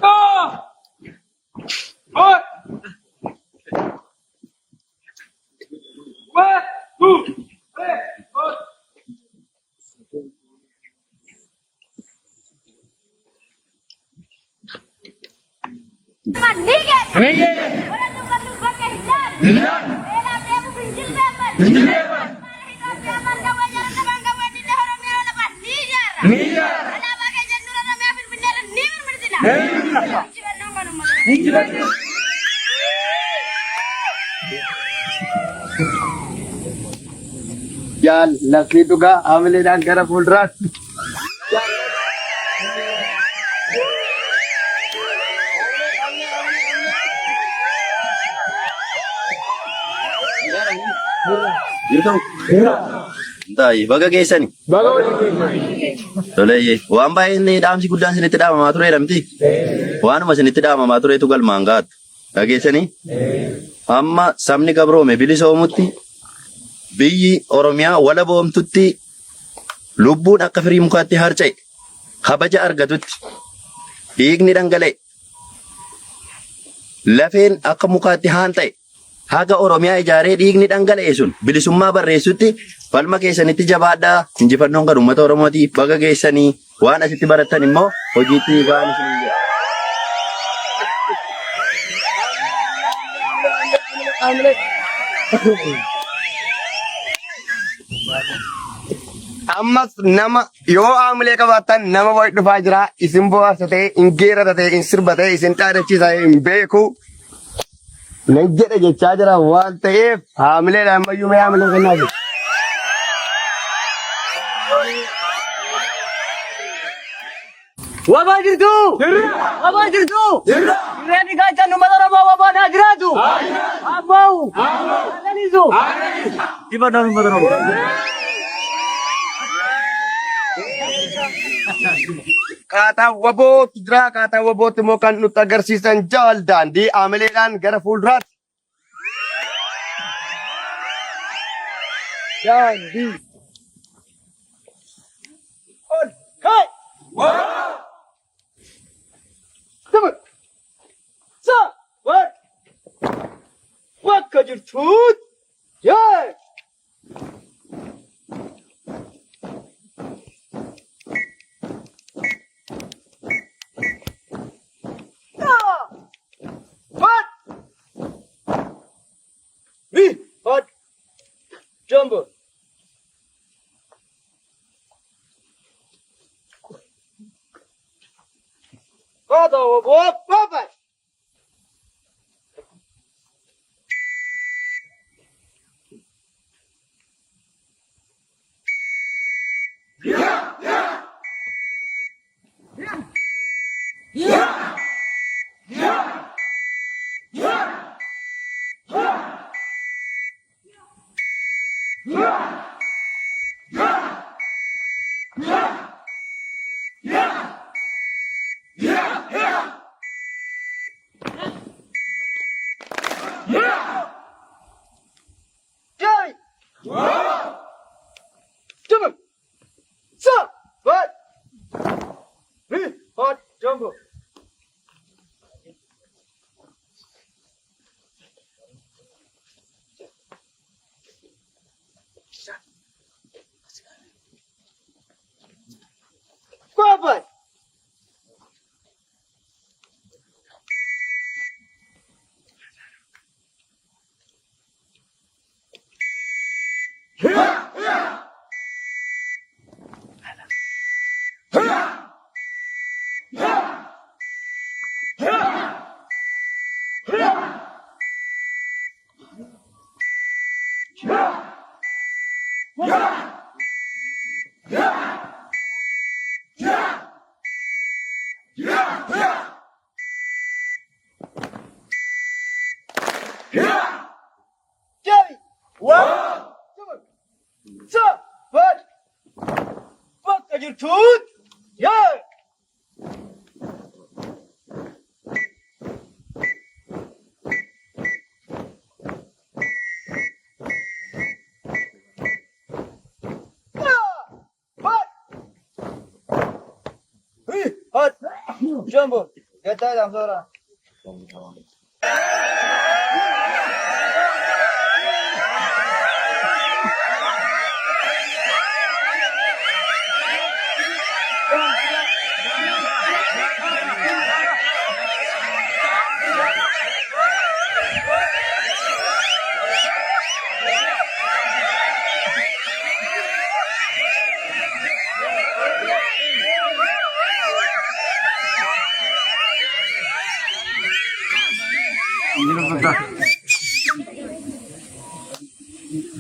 Ah! What? What? Two. Three. Four. Mandigan. Orang tukar tukar kehidupan. Bela bela pinjil bela. Pinjil bela. Hidup zaman kawan jalan teman kawan di daerah orang yang lepas nijar. Nijar. Kenapa ke jendur orang yang berbendera nijar bersila? Nijar. Jiwa nomor nomor. Nijar. Yan, nakito ka, amili na ang gara fuldrat. Ta'i baga geessani. Tole waan baay'ee inni dhaamsi guddaan isinitti dhaamamaa tureedha miti. Waanuma isinitti dhaamamaa tureetu galmaan gaatu. Dhageessanii amma sabni gabroome bilisoomutti biyyi Oromiyaa walaboomtutti lubbuun akka firii mukaatti harca'e kabaja argatutti dhiigni dhangala'e lafeen akka mukaatti haan ta'e haga Oromiyaa ijaaree dhiigni dhangala'e sun bilisummaa barreessutti falma keessanitti jabaadhaa injifannoon kan uummata Oromootii baga geessanii waan asitti barattan immoo hojiitti ba'an isin jedha. Ammas nama yoo aamilee qabaattan nama wayi dhufaa jira isin bohaarsa ta'e hin geerrata ta'e hin sirba ta'e isin dhaadachiisa hin beeku nan jedha jechaa jira waan ta'eef haamileedha ammayyuu mee haamilee kennaa jiru. Wabaa jirtu! Wabaa jirtu! Jireenyi gaachan uummata Oromoo wabaan haa jiraatu! Haa ba'u! Haa lalisu! Dibannaan uummata Oromoo. Kaataa wabootu jira kaataa wabootu immoo kan nutti agarsiisan jaal daandii aamileedhaan gara fuulduraatti. Daandii. Ol kai! Taphatu! Sa! Bakka jirtuut! Yaa! Hot jumbo. Hot Papa. Jerry. Jumbo. Sa. What? Hot jumbo. Papa. Jabi. One. Two. One. Bakka jirtuut. Yaa. Hot. Jumbo. Gata lang sora.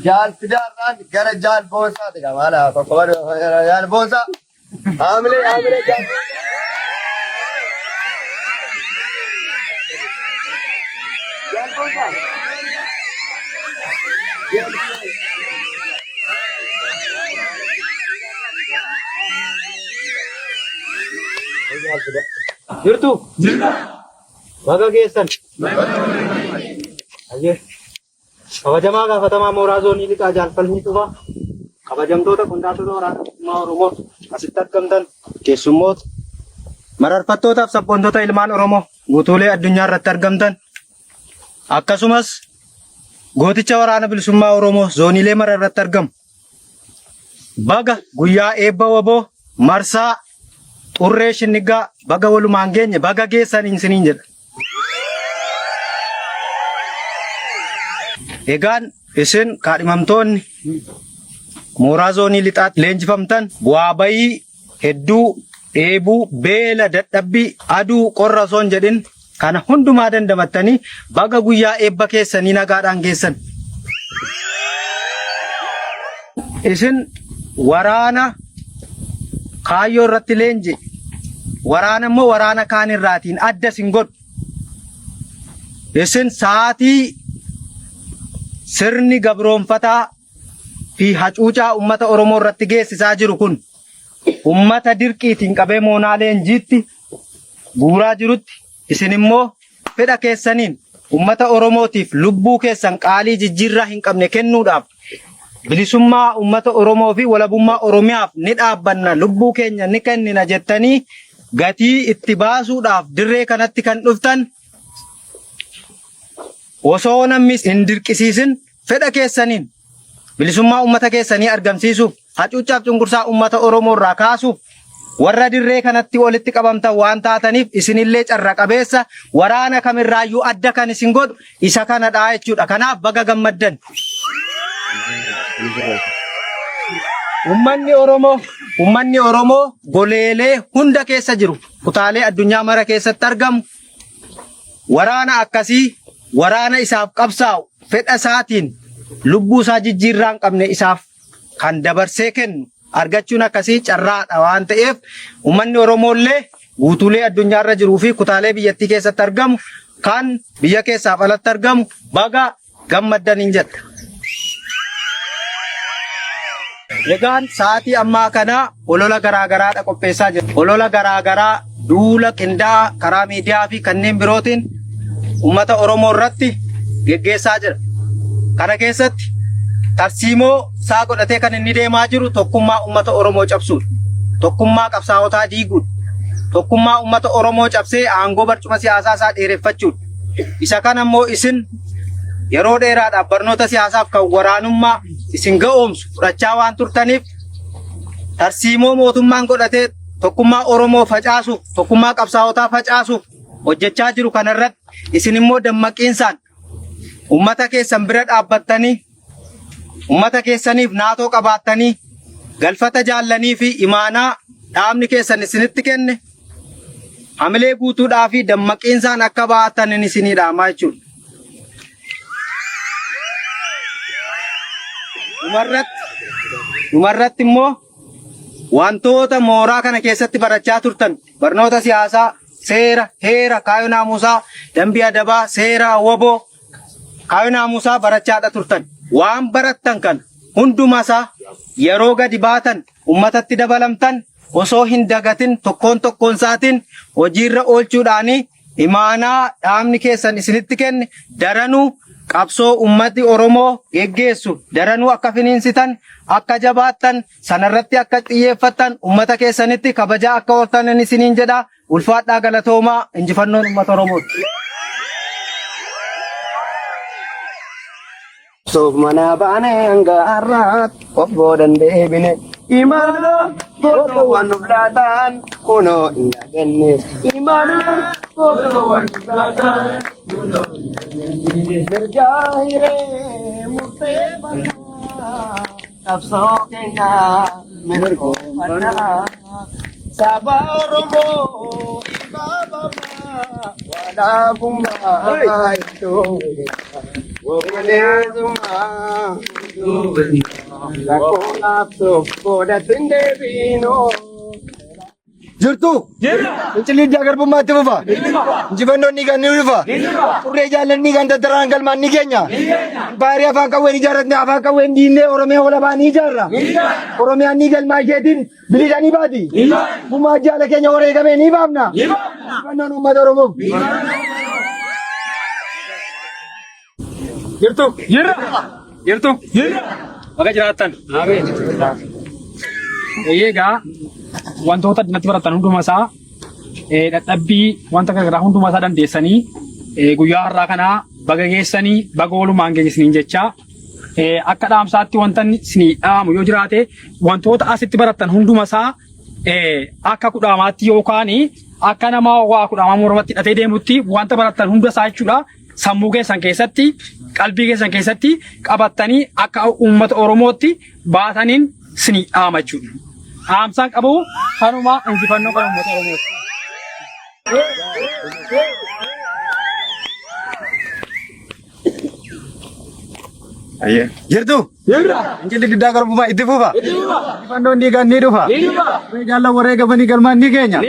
Jaal fidaarraan gara jaal boonsaati qaba. Kokkoba jaal boonsaa. Haamilee jaal. Jaal boonsaa. Jirtu. Baga geessan. Ayyee. Kabajamaa gaafatamaa mooraa zoonii lixaa jaalfalmii dhufaa. Kabajamtoota qondaaltota waraanaa Oromoo asitti argamtan keessummoota mararfattootaaf sabboontoota ilmaan Oromoo guutuulee addunyaa irratti argamtan akkasumas gooticha waraana bilisummaa Oromoo zooniilee mara irratti argamu. Baga guyyaa eebba waboo marsaa xurree shinnigaa baga walumaan geenye baga geessaniin isiniin jedha. Egaan isin kaadhimamtoonni mooraa zoonii lixaatti leenjifamtan bu'aa bayii hedduu dheebuu beela dadhabbii aduu qorra osoo hin jedhin kana hundumaa dandamattanii baga guyyaa eebba keessanii nagaadhaan geessan. Isin waraana kaayyoo irratti leenji waraana immoo waraana kaan irraatiin adda isin godhu. Isin sa'aatii sirni gabroonfataa fi hacuucaa ummata Oromoo irratti geessisaa jiru kun ummata dirqiitiin qabee moonaa leenjiitti guuraa jirutti isin immoo fedha keessaniin ummata Oromootiif lubbuu keessan qaalii jijjiirraa hin qabne kennuudhaaf bilisummaa ummata Oromoo fi walabummaa Oromiyaaf ni dhaabbanna lubbuu keenya ni kennina jettanii gatii itti baasuudhaaf dirree kanatti kan dhuftan osoo namni hin dirqisiisin fedha keessaniin bilisummaa ummata keessanii argamsiisuuf hacuucaaf cunqursaa ummata Oromoo irraa kaasuuf warra dirree kanatti walitti qabamtan waan taataniif isinillee carra qabeessa waraana kamirraayyuu adda kan isin godhu isa kanadha jechuudha. Kanaaf baga gammaddan. Ummanni Oromoo goleelee hunda keessa jiru kutaalee addunyaa mara keessatti argamu waraana akkasii waraana isaaf qabsaa'u fedha isaatiin lubbuu isaa jijjiirraa hin qabne isaaf kan dabarsee kennu argachuun akkasii carraadha waan ta'eef ummanni Oromoollee guutuulee addunyaarra jiruu fi kutaalee biyyattii keessatti argamu kan biyya keessaaf alatti argamu baga gammaddaniin jedha. Egaan sa'aatii ammaa kana olola garaagaraadha qopheessaa jira. Olola garaagaraa duula qindaa'aa karaa miidiyaa fi kanneen birootiin ummata Oromoo irratti geggeessaa jira. Kana keessatti tarsiimoo isaa godhatee kan inni deemaa jiru tokkummaa ummata Oromoo cabsuudha. Tokkummaa qabsaa'otaa diiguudha. Tokkummaa ummata Oromoo cabsee aangoo barcuma siyaasaa isaa dheereffachuudha. Isa kana immoo isin yeroo dheeraadhaaf barnoota siyaasaaf kan waraanummaa isin ga'oomsu fudhachaa waan turtaniif tarsiimoo mootummaan godhatee tokkummaa Oromoo facaasuuf tokkummaa qabsaa'otaa facaasuuf hojjechaa jiru kanarratti isin immoo dammaqiinsaan ummata keessan bira dhaabbattanii ummata keessaniif naatoo qabaattanii galfata jaallanii fi imaanaa dhaabni keessan isinitti kenne hamilee guutuudhaa fi dammaqiinsaan akka baatan isinii dhaamaa jechuudha. Dhumarratti immoo wantoota mooraa kana keessatti barachaa turtan barnoota siyaasaa, seera, heera, kaayyoo naamusaa, dambii adabaa, seera, woboo kaayonaa Musaa barachaadha turtan. Waan barattan kan hundumasaa yeroo gadi baatan ummatatti dabalamtan osoo hin dagatin tokkoon isaatiin hojiirra oolchuudhaanii imaanaa dhaabni keessan isinitti kenne daranuu qabsoo ummati Oromoo geggeessu daranuu akka finiinsitan akka jabaattan sanarratti akka xiyyeeffattan ummata keessanitti kabajaa akka hortan isiniin jedha. Ulfaadhaa galatoomaa injifannoon ummata Oromooti. Soof mana baane hanga har'aat of boodan deebine imana gootoo waan nuuf laataan kunoo hin dhaganne imana gootoo waan nuuf laataan kunoo hin dhaganne mirgaa hiree murteeffannaa qabsoo keenya mirgoofannaa saba Oromoo ibaabamaa walaabummaa iddoo Womanezuma, lakonaaf tokko datin deebino. Jirtu? Fincilli garbummaatti fufa? Injifannoon ni ganni dhufa? Turree jaallanni kan tattaraan galmaan ni keenya? Baarii afaan qawween ijaaratne afaan qawween diinee Oromiyaa walabaa ni ijaarra? Oromiyaan ni galmaa isheetiin bilisa ni baati? Bumaa jaala keenya wareegamee ni baafna? Injifannoon uummata Oromoof. Jirtu. Maka jiraatan. Egaa wantoota natti baratan hundumasaa dadhabbii wanta garaagaraa hundumasaa dandeessanii guyyaa har'aa kanaa baga geessanii baga oolumaan geessaniin jecha akka dhaamsaatti wanta isinii dhaamu yoo jiraate wantoota asitti baratan hundumasaa akka kudhaamaatti yookaan akka nama waa kudhaamaa mormatti hidhatee deemutti wanta baratan hundasaa jechuudha. Sammuu keessan keessatti qalbii keessan keessatti qabattanii akka uummata Oromootti baataniin isinii dhaama jechuudha. Dhaamsaan qabu kanuma injifannoo kan uummata Oromooti. Jirtu? Injilli diddaa garbummaa itti fufa? Injifannoon dhiigaan ni dhufa? Jaallan wareegamanii galmaan ni keenya?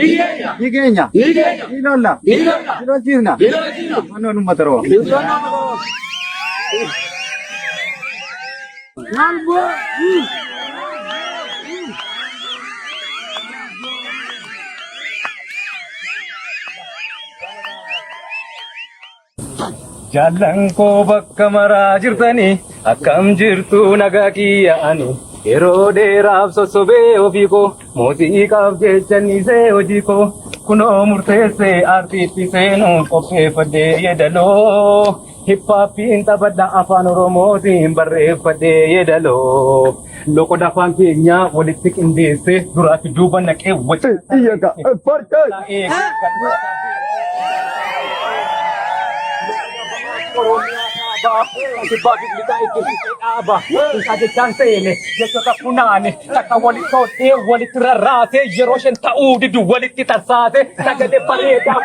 Ni keenya? Ni lolla? Ni lolchiifna? Injifannoon uummata Oromoo. Jaallan koo bakka maraa jirtanii akkam jirtu nagaa kiyyaa'anii yeroo dheeraaf sossobee ofii koo muuziqaaf jechannisee hojii koo kunoo murteessee aartiitti seenuuf qopheeffadhee yeedaloo hippaappiin taphadha afaan Oromootiin barreeffadhee yeedaloo loqoda afaan keenyaa walitti qindeessee duraatti duuba naqee walitti rarraase yeroo shan ta'uu didu walitti tarsaase sagalee bareedaa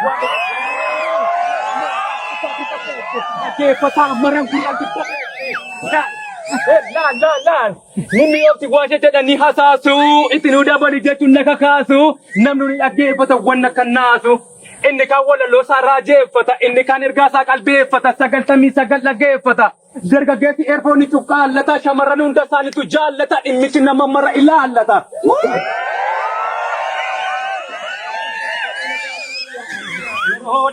geeffataa maran laal Mummi yooti waashe jedhanii hasaasu itti nu dabali jechuun na kakaasu namni ni dhaggeeffata wanna kan naasu. Inni kan walaloo isaa raajeeffata, inni kan ergaa isaa qalbeeffata, 99 dhaggeeffata. Dargaggeessi eerfoonni cuqqaallata, shamarran hunda isaaniitu jaallata, dhimmichi nama mara ilaallata.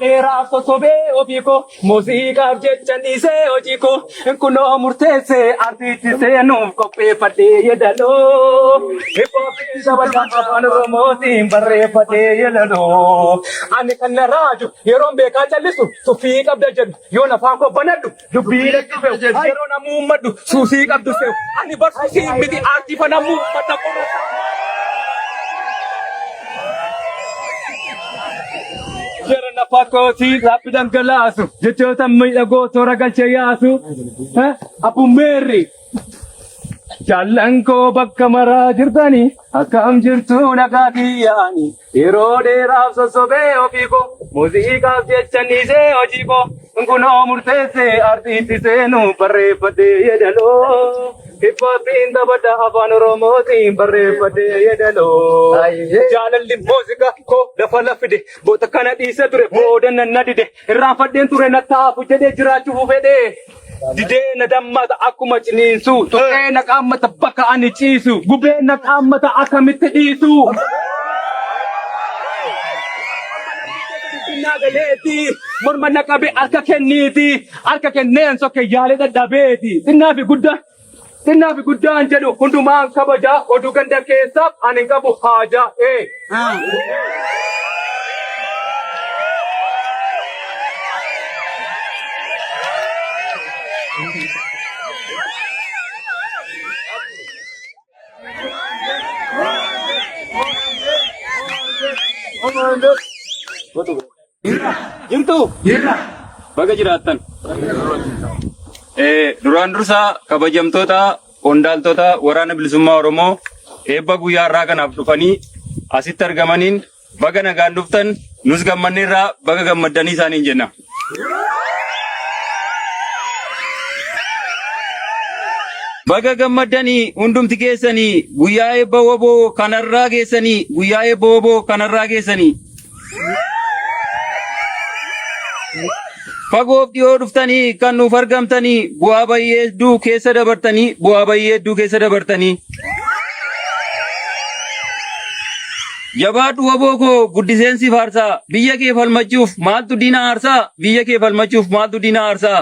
Dheeraaf sossobee ofii koo muuziqaaf jechannisee hojii koo kunoo murteessee aartiitti seenuuf qopheeffadhee yeedaloo hiphooppiin taphadha afaan Oromootiin barreeffadhee yeedaloo ani kan na raaju yeroon beekaa callisu tuffii qabda jedhu yoon afaan koo banadhu dubbii natti fe'u yeroo namuu maddu suusii qabdu fe'u ani barsiisii miti aartii fanamuu madda qorata. Jara na fakkooti lappi dhangalaasu jechoota miidhagoo toora galchee yaasu abummeerri jaallan koo bakka maraa jirtanii akkam jirtu nagaa kiyyaanii yeroo dheeraaf sossobee ofii koo muuziqaaf jechannisee hojii koo kunoo murteessee aartiitti seenuuf barreeffadhee yeedaloo hiphooppiin taphadha afaan Oromootiin barreeffadhee yeedaloo jaalalli muuziqaa koo lafa lafide boota kana dhiise ture booda nan na dide irraanfadheen ture na taafu jedhee jiraachuuf fedhee Didee na dammata akkuma ciniinsu. Tuqee na qaammata bakka ani ciisu. Gubee na qaammata akkamitti dhiisu. Naagaleeti morma na qabe harka kenniiti. Harka kenneen sokke yaalee dadhabeeti. Xinnaa fi guddaan jedhu hundumaan kabaja. Oduu ganda keessaaf ani qabu haaja. Jirtu? Baga jiraattan. Duraan dursa kabajamtoota qondaaltota waraana bilisummaa Oromoo eebba guyyaa irraa kanaaf dhufanii asitti argamaniin baga nagaan dhuftan nus gammanneerraa baga gammaddanii isaaniin jenna. Baga gammaddanii hundumti keessanii guyyaa eebba woboo kanarraa geessanii guyyaa eebba woboo kanarraa geessanii. Fagoof dhiyoo dhuftanii kan nuuf argamtanii bu'aa baay'ee hedduu keessa dabartanii. Jabaadhu waboo koo guddiseensi faarsaa biyya kee falmachuuf maaltu diina aarsaa.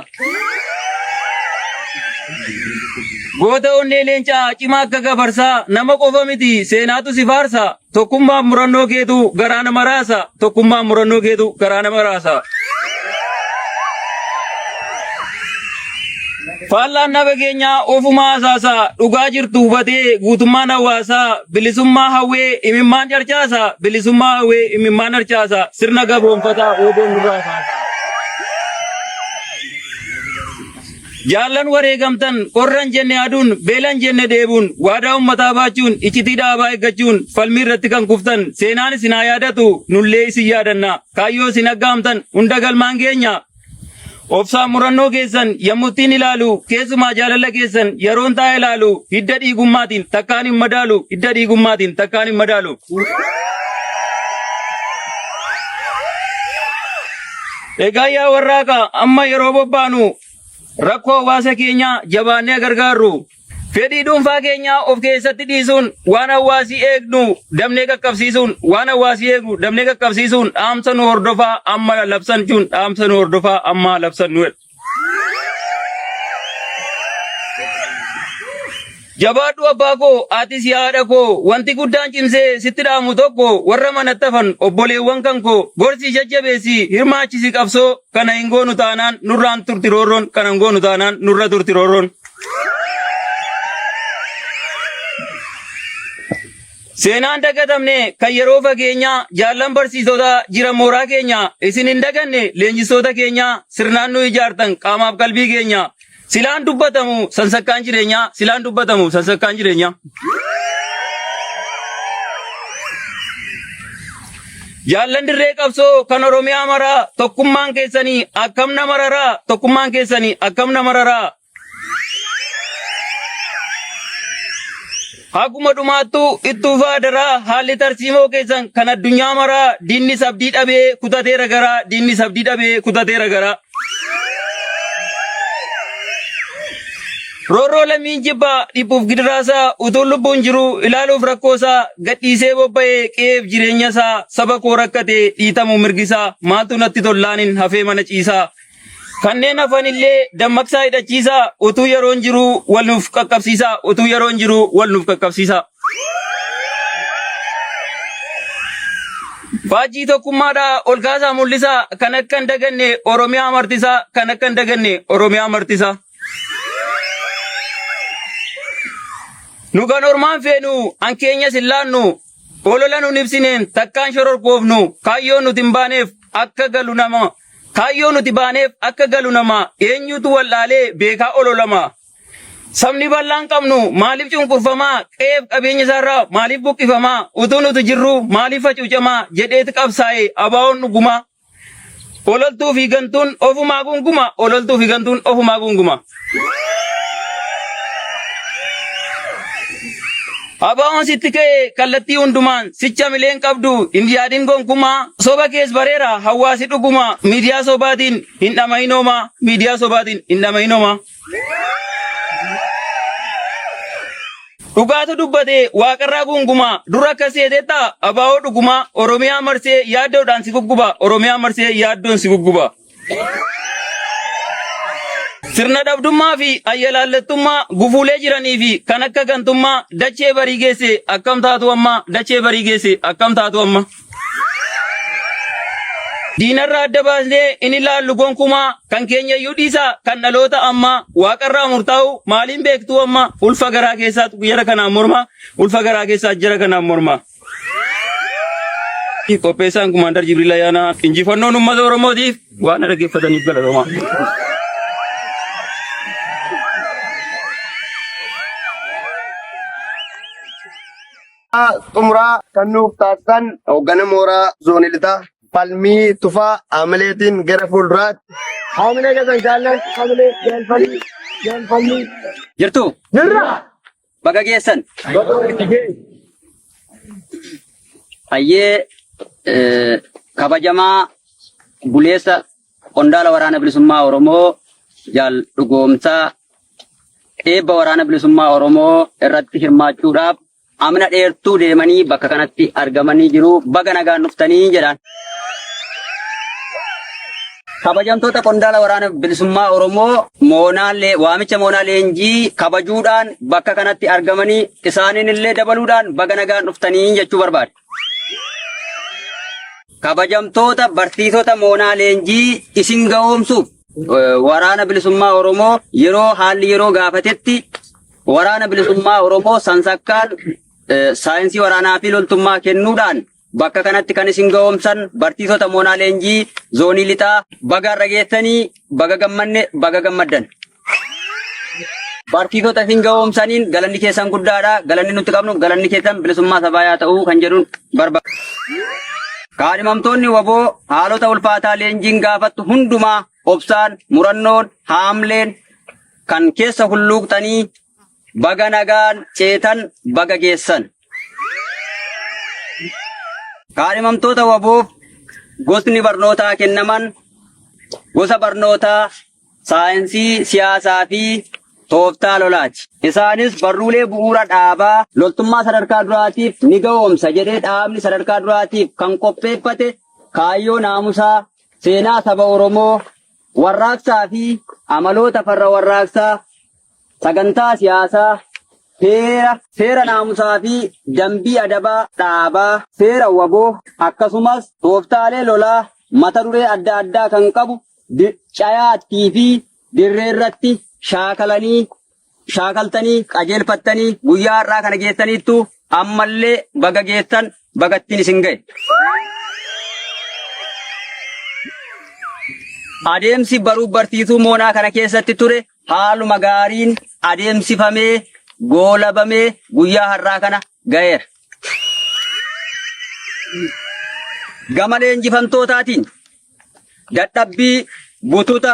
Goota onnee leencaa cimaa akka gafarsaa nama qofa miti seenaatu si faarsa tokkummaan murannoo keetu garaa nama raasa. Faallaan naga keenyaa ofumaa asaasaa dhugaa jirtu hubatee guutummaan hawaasaa bilisummaa hawwee imimmaan harcaasa sirna gaboonfataa oboon nurraa kaasa. Jaallan wareegamtan qorran jenne aduun beelan jenne deebuun waadaa ummataa baachuun iccitii dhaabaa eeggachuun falmii irratti kan kuftan seenaan isin haa yaadatu nullee isin yaadanna kaayyoo isin aggaamtan hunda galmaan keenya. Obsaan murannoo keessan yommuttiin ilaalu keessumaa jaalala keessan yeroon taa'e ilaalu hidda dhiigummaatiin takkaan hin madaalu. Egaa yaa warraaqa amma yeroo bobbaanu rakkoo hawaasa keenyaa jabaannee gargaarru. Fedhii dhuunfaa keenyaa of keessatti dhiisuun waan hawaasii eegnu damnee qaqqabsiisuun dhaamsa nu hordofaa amma labsan nu. Jabaadhu abbaa koo aatis haadha koo wanti guddaan cimsee sitti dhaamu tokko warra manatti hafan obboleewwan kan koo gorsii jajjabeessii hirmaachisi qabsoo kana hin goonu taanaan nurra turtiroorroon. Seenaan dagatamne kan yeroo fageenyaa jaallan barsiisota jira mooraa keenya isin hin daganne leenjistoota keenya sirnaan nu ijaartan qaamaaf qalbii keenya silaan dubbatamu sansakkaan jireenyaa. Jaallan dirree qabsoo kan Oromiyaa maraa tokkummaan keessanii akkam nama raraa. Akkuma dhumaattuu ittuu faadaraa haalli tarsiimoo keessan kan addunyaa maraa diinni sabdii dhabee kutateera garaa. Roorroo lammiin jibbaa dhiphuuf gidiraasaa utuu lubbuun jiru ilaaluuf rakkoosaa gadhiisee bobba'ee qe'eef jireenyasaa saba koo rakkate dhiitamu mirgisaa maaltu natti tollaanin hafee mana ciisaa. Kanneen hafan illee dammaqsaa hidhachiisaa utuu yeroon jiru wal nuuf qaqqabsiisaa. Faajjii tokkummaadhaa ol kaasaa mul'isaa kan akka hin daganne Oromiyaa martisaa. Nu kan ormaan feenu hankeenya sillaannu olola nun ibsineen takkaan shororkoofnu kaayyoo nuti baaneef akka galu nama eenyutu wallaalee beekaa ololama. Sabni bal'aan qabnu maaliif cunqurfamaa qe'eef qabeenya isaarraa maaliif buqqifamaa utuu nuti jirru maaliif hacuucamaa jedheeti qabsaa'e abaawoon dhuguma. Ololtuu fi gantuun ofumaa gunguma. Abaan sitti ka'e kallattii hundumaan sicha mileen qabdu hin yaadin gonkumaa soba kees bareera hawaasi dhuguma miidiyaa sobaatiin hin dhamahinoma miidiyaa sobaatiin hin dhamahinoma. Dhugaatu dubbate waaqarraa gungumaa dura akka seeteetta abaa'oo dhugumaa Oromiyaa marsee yaaddoodhaan si gugguba Oromiyaa marsee yaaddoon si gugguba. Sirna dhabdummaa fi ayyalaallattummaa gufuulee jiranii fi kan akka gantummaa dachee barii geesse akkam taatu amma dachee barii geesse akkam taatu amma. Diinarraa adda baasnee inni ilaallu gonkumaa kan keenya iyyuu dhiisa kan dhaloota ammaa waaqarraa murtaa'u maaliin beektuu amma ulfa garaa keessaatu jara kanaan morma ulfa garaa keessaa jara kanaan morma. Qopheessaan Kumaandar Jibriil Ayyaanaa injifannoon uummata Oromootiif waan dhaggeeffataniif galatoomaa. Xumuraa kan nuuf taasisan hoogganaa mooraa zoonii lixaa falmii tufaa Haamileetiin gara fuulduraatti. Haamilee keessan jaallan Haamilee jaalfalmii. Jirtu? Jirra. Baga geessan. Hayyee kabajamaa buleessa qondaala waraana bilisummaa Oromoo jaal dhugoomsaa eebba waraana bilisummaa Oromoo irratti hirmaachuudhaaf amna dheertuu deemanii bakka kanatti argamanii jiru baga nagaan dhuftanii jedhan. Kabajamtoota qondaala waraana bilisummaa Oromoo waamicha moonaa leenjii kabajuudhaan bakka kanatti argamanii isaaniin illee dabaluudhaan baga nagaan dhuftanii jechuu barbaade. Kabajamtoota barsiisota moonaa leenjii isin ga'oomsuuf waraana bilisummaa Oromoo haalli yeroo gaafatetti waraana bilisummaa Oromoo sansakkaan saayinsii waraanaa fi loltummaa kennuudhaan bakka kanatti kan isin ga'oomsan barsiisota moonaa leenjii zoonii lixaa baga irra geessanii baga gammaddan. Barsiisota isin ga'oomsaniin galanni keessan guddaadha. Galanni nuti qabnu galanni keessan bilisummaa sabaa yaa ta'uu kan jedhuun barbaada. Kaadhimamtoonni waboo haalota ulfaataa leenjiin gaafattu hundumaa obsaan murannoon haamleen kan keessa hulluuqxanii baga nagaan ceetan baga geessan. Kaadhimamtoota waboof gosni barnootaa kennaman gosa barnootaa saayinsii siyaasaa fi tooftaa lolaati. Isaanis barruulee bu'uura dhaabaa loltummaa sadarkaa duraatiif ni ga'oomsa jedhee dhaabni sadarkaa duraatiif kan qopheeffate kaayyoo naamusaa seenaa saba Oromoo warraaqsaa fi amaloota farra warraaqsaa sagantaa siyaasaa seera naamusaa fi dambii adabaa dhaabaa seera waboo akkasumas tooftaalee lolaa mata duree adda addaa kan qabu cayaattii fi dirree irratti shaakaltanii qajeelfattanii guyyaa har'aa kana geessaniittu ammallee baga geessan bagattiin isin ga'e. Adeemsi baruu barsiisuu moonaa kana keessatti ture haaluma gaariin adeemsifamee goolabamee guyyaa har'aa kana ga'eera. Gama leenjifamtootaatiin dadhabbii bututa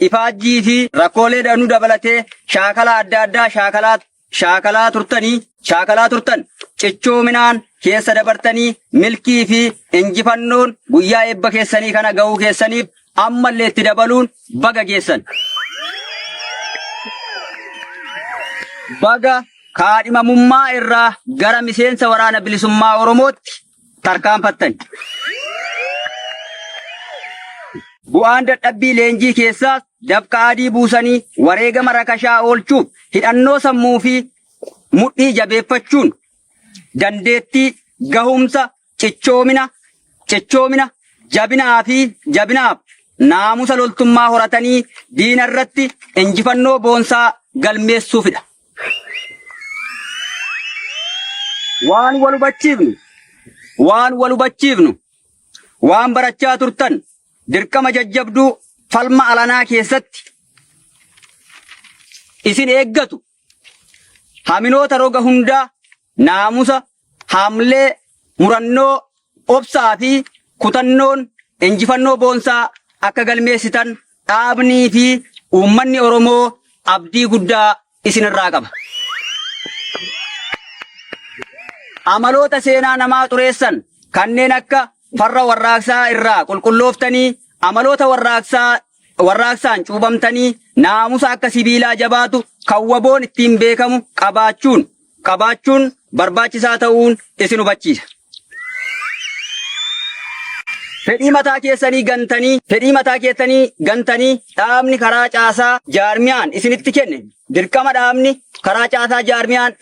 ifaajjii fi rakkoolee danuu dabalatee shaakala adda addaa shaakalaa turtan cichoominaan keessa dabartanii milkii fi injifannoon guyyaa eebba keessanii kana ga'uu keessaniif ammallee itti dabaluun baga geessan. Baga kaadhimamummaa irraa gara miseensa waraana bilisummaa Oromootti tarkaanfattan. Bu'aan dadhabbii leenjii keessaas dafqa adii buusanii wareegama rakashaa oolchuuf hidhannoo sammuu fi mudhii jabeeffachuun dandeettii gahumsa cichoomina jabinaaf naamusa loltummaa horatanii diina irratti injifannoo boonsaa galmeessuufidha. Waan wal hubachiifnu waan barachaa turtan dirqama jajjabduu falma alanaa keessatti isin eeggatu haminoota roga hundaa naamusa haamlee murannoo obsaa fi kutannoon injifannoo boonsaa akka galmeessitan dhaabnii fi uummanni Oromoo abdii guddaa isinirraa qaba. amaloota seenaa namaa xureessan kanneen akka farra warraaqsaa irraa qulqullooftanii amaloota warraaqsaan cuubamtanii naamusa akka sibiilaa jabaatu kan waboon ittiin beekamu qabaachuun barbaachisaa ta'uun isin hubachiisa. Fedhii mataa keessanii gantanii dhaabni karaa caasaa jaarmiyaan isinitti kenne dirqama dhaabni karaa caasaa jaarmiyaan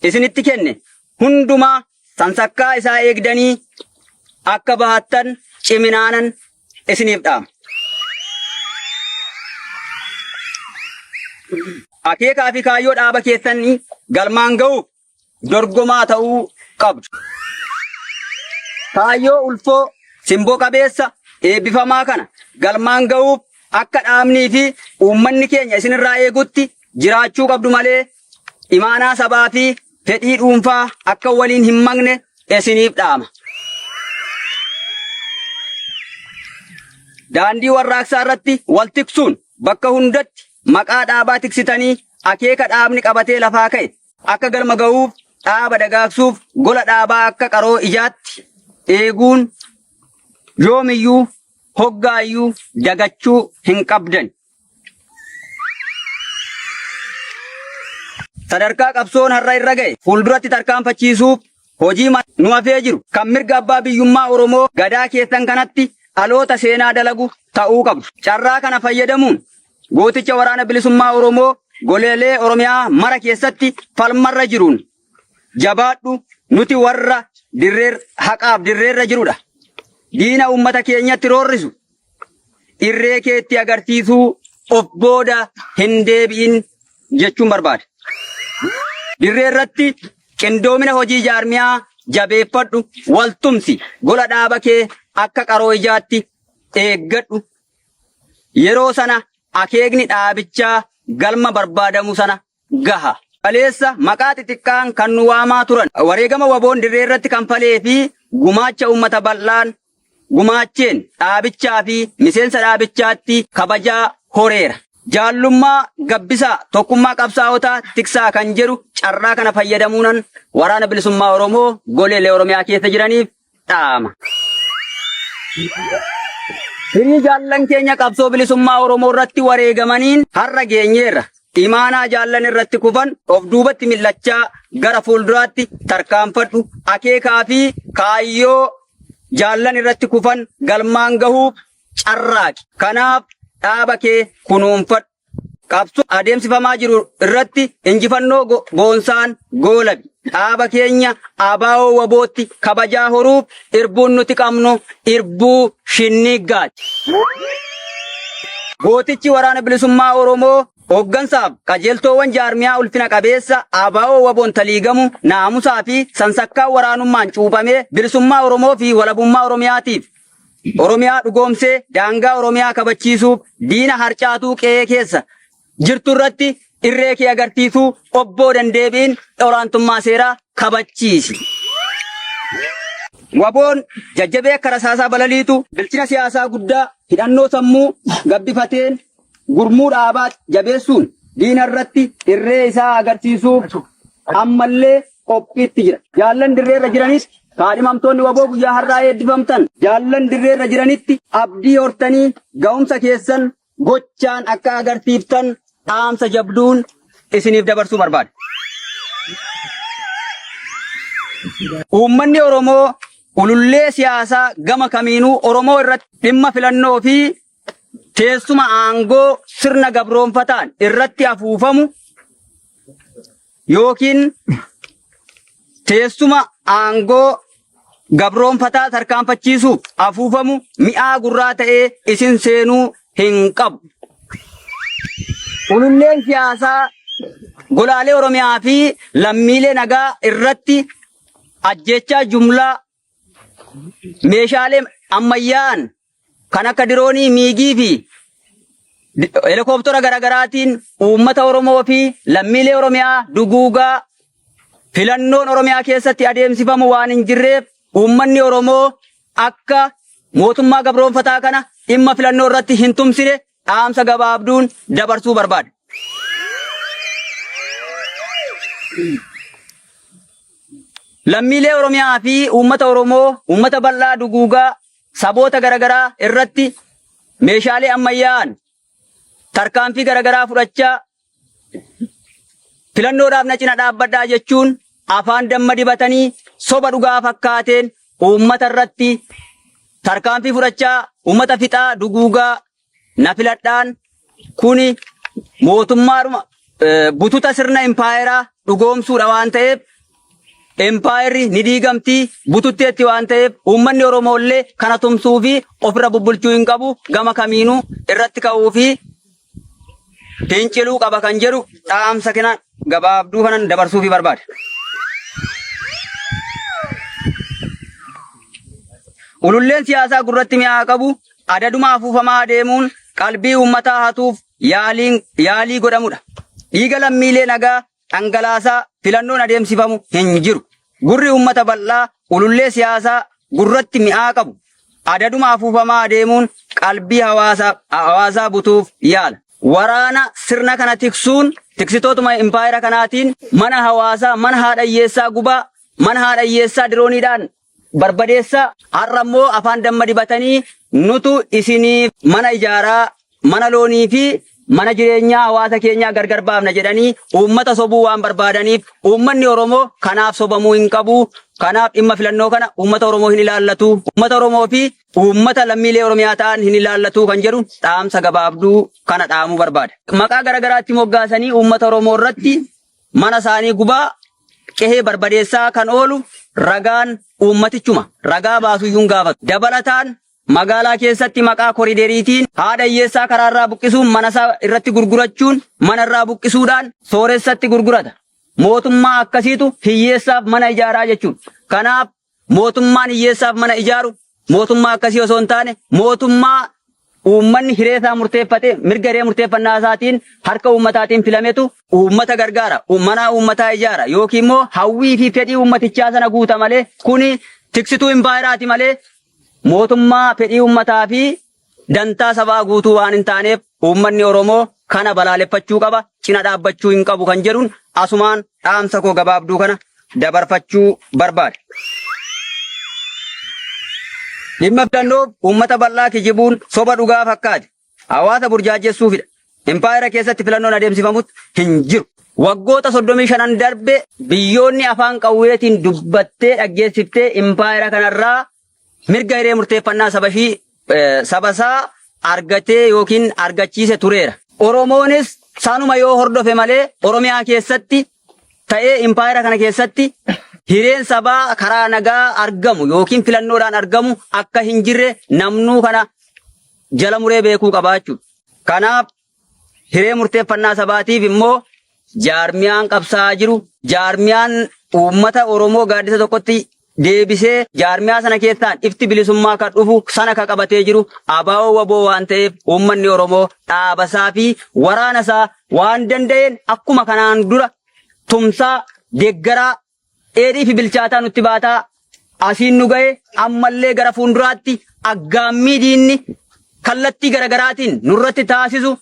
isinitti kenne hundumaa sansakkaa isaa eegdanii akka bahattan ciminaanan isiniif dhaama. Akeekaa fi kaayyoo dhaaba keessanii galmaan ga'uuf dorgomaa ta'uu qabdu. Kaayyoo ulfoo simboo qabeessa eebbifamaa kana galmaan ga'uuf akka dhaabnii fi uummanni keenya isinirraa eegutti jiraachuu qabdu malee imaanaa sabaa fi fedhii dhuunfaa akka waliin hin makne isiniif dhaama. Daandii warraaqsaa irratti wal tiksuun bakka hundatti maqaa dhaabaa tiksitanii akeeka dhaabni qabatee lafaa ka'e akka galma ga'uuf dhaaba dagaagsuuf gola dhaabaa akka qaroo ijaatti eeguun yoomiyyuu hoggaayyuu dagachuu hin qabdan. Sadarkaa qabsoon har'a irra ga'e fuulduratti tarkaanfachiisuuf hojii nu hafee jiru kan mirga abbaa biyyummaa Oromoo gadaa keessan kanatti dhaloota seenaa dalagu ta'uu qabdu. Carraa kana fayyadamuun gooticha waraana bilisummaa Oromoo goleelee Oromiyaa mara keessatti falmarra jiruun jabaadhu nuti warra haqaaf dirreerra jirudha. Diina uummata keenyatti roorrisu irree keetti agarsiisuu of booda hin deebi'in jechuun barbaada. Dirree irratti qindoomina hojii jaarmiyaa jabeeffadhu waltumsi gola dhaaba kee akka qaroo ijaatti eeggadhu. Yeroo sana akeekni dhaabichaa galma barbaadamu sana gaha. Kaleessa maqaa xixiqqaan kan nu waamaa turan wareegama waboon dirree irratti kanfalee fi gumaacha uummata bal'aan gumaacheen dhaabichaa fi miseensa dhaabichaatti kabajaa horeera. Jaallummaa gabbisaa tokkummaa qabsaa'otaa tiksaa kan jedhu carraa kana fayyadamuunan waraana bilisummaa Oromoo goleelee Oromiyaa keessa jiraniif dhaama. Hirii jaallan keenya qabsoo bilisummaa Oromoo irratti wareegamaniin har'a geenyeerra. Imaanaa jaallan irratti kufan of duubatti millachaa gara fuulduraatti tarkaanfadhu. Akeekaa fi kaayyoo jaallan irratti kufan galmaan gahuuf carraaqi. Kanaaf dhaaba kee kunuunfadhu. Qabsoo adeemsifamaa jiru irratti injifannoo boonsaan goolabi. Dhaaba keenya abaa'oo wabootti kabajaa horuuf irbuun nuti qabnu irbuu shinniiggaati. Gootichi waraana bilisummaa Oromoo hooggansaaf qajeeltoowwan jaarmiyaa ulfina qabeessa abaa'oo waboon taliigamu naamusaa fi sansakkaa waraanummaan cuuphamee bilisummaa Oromoo fi walabummaa Oromiyaatiif Oromiyaa dhugoomsee daangaa Oromiyaa kabachiisuuf diina harcaatuu qe'ee keessa jirtu irratti irree kee agarsiisuu obboo dandeebiin olaantummaa seeraa kabachiisi. Waboon jajjabee akka rasaasaa balaliitu bilchina siyaasaa guddaa hidhannoo sammuu gabbifateen gurmuu dhaabaa jabeessuun diina irratti irree isaa agarsiisuuf ammallee qophiitti jira. Jaallan dirreerra jiranis kaadhimamtoonni waboo guyyaa har'aa eebbifamtan jaallan dirreerra jiranitti abdii hortanii ga'umsa keessan gochaan akka agarsiiftan dhaamsa jabduun isiniif dabarsuu barbaada. Uummanni Oromoo ulullee siyaasaa gama kamiinuu Oromoo irratti dhimma filannoo fi teessuma aangoo sirna gabroonfataan irratti afuufamu yookiin teessuma aangoo gabroonfataa tarkaanfachiisuuf afuufamu mi'aa gurraa ta'ee isin seenuu hin qabu. Ululleen siyaasaa golaalee Oromiyaa fi lammiilee nagaa irratti ajjechaa jumlaa meeshaalee ammayyaa'an kan akka diroonii miigii fi helikooftera garaagaraatiin uummata Oromoo fi lammiilee Oromiyaa duguugaa filannoon Oromiyaa keessatti adeemsifamu waan hin jirreef uummanni Oromoo akka mootummaa gabroonfataa kana dhimma filannoo irratti hin tumsine dhaamsa gabaabduun dabarsuu barbaada. lammiilee Oromiyaa fi uummata Oromoo, uummata bal'aa duguugaa saboota garaagaraa irratti meeshaalee ammayyaa'an tarkaanfii garaagaraa fudhachaa filannoodhaaf na cina dhaabbadhaa jechuun afaan damma dibatanii soba dhugaa fakkaateen uummata irratti tarkaanfii fudhachaa uummata fixaa duguugaa na filadhaan kuni mootummaadhuma bututa sirna impaayeraa dhugoomsuudha waan ta'eef empaayerii ni diigamtii bututteetti waan ta'eef uummanni Oromoo illee kana tumsuu fi ofirra bubbulchuu hin qabu gama kamiinuu irratti ka'uu fi finciluu qaba kan jedhu dhaamsa kana gabaabduu kanan dabarsuu fi barbaade. Ululleen siyaasaa gurratti mi'aa qabu adaduma afuufamaa adeemuun qalbii uummataa hatuuf yaalii godhamudha. Dhiiga lammiilee nagaa dhangalaasaa filannoon adeemsifamu hin jiru. Gurri uummata bal'aa ulullee siyaasaa gurratti mi'aa qabu adaduma afuufamaa adeemuun qalbii hawaasaa butuuf yaala. Waraana sirna kana tiksuun tiksitootuma impaayera kanaatiin mana hawaasaa, mana haadha hiyyeessaa gubaa, mana haadha hiyyeessaa dirooniidhaan barbadeessaa har'a immoo afaan damma dibatanii nutu isiniif mana ijaaraa, mana loonii fi mana jireenyaa hawaasa keenyaa gargar baafna jedhanii uummata sobuu waan barbaadaniif uummanni Oromoo kanaaf sobamuu hin qabu. Kanaaf dhimma filannoo kana uummata Oromoo hin ilaallatu. Uummata Oromoo fi uummata lammiilee Oromiyaa ta'an hin ilaallatu kan jedhu dhaamsa gabaabduu kana dhaamuu barbaada. Maqaa garagaraatti moggaasanii uummata Oromoo irratti mana isaanii gubaa qehee barbadeessaa kan oolu ragaan uummatichuma ragaa baasuyyuun gaafatu. Dabalataan magaalaa keessatti maqaa koriideriitiin haadha hiyyeessaa karaarraa buqqisuun mana isaa irratti gurgurachuun manarraa buqqisuudhaan sooressatti gurgurata. Mootummaa akkasiitu hiyyeessaaf mana ijaaraa jechuudha. Kanaaf mootummaan hiyyeessaaf mana ijaaru mootummaa akkasii osoo hin taane mootummaa uummanni hiree isaa murteeffate mirga hiree murteeffannaa isaatiin harka uummataatiin filametu uummata gargaara. Mana uummataa ijaara yookiin immoo hawwii fi fedhii uummatichaa sana guuta malee kuni tiksituu impaayeraati malee mootummaa fedhii uummataa fi dantaa sabaa guutuu waan hin taaneef uummanni Oromoo kana balaaleffachuu qaba, cina dhaabbachuu hin qabu kan jedhuun asumaan dhaamsa koo gabaabduu kana dabarfachuu barbaade. Dhimma filannoof uummata bal'aa kijibuun soba dhugaa fakkaate hawaasa burjaajessuufidha. Impaayera keessatti filannoon adeemsifamutti hin jiru. Waggoota 35 darbe biyyoonni afaan qawweetiin dubbattee dhaggeessiftee impaayera kanarraa mirga hiree murteeffannaa sabasaa argatee yookiin argachiise tureera. Oromoonis sanuma yoo hordofe malee Oromiyaa keessatti ta'ee impaayera kana keessatti hireen sabaa karaa nagaa argamu yookiin filannoodhaan argamu akka hin jirre namnuu kana jala muree beekuu qaba jechuudha. Kanaaf hiree murteeffannaa sabaatiif immoo jaarmiyaan qabsaa'aa jiru, jaarmiyaan uummata Oromoo gaaddisa tokkotti deebisee jaarmiyaa sana keessaan ifti bilisummaa kan dhufu sana kan qabatee jiru abaa'oo waboo waan ta'eef uummanni Oromoo dhaabasaa fi waraanasaa waan danda'een akkuma kanaan dura tumsaa deeggaraa dheedhii fi bilchaataa nutti baataa asiin nu ga'e ammallee gara fuulduraatti aggaammii diinni kallattii garagaraatiin nurratti taasisu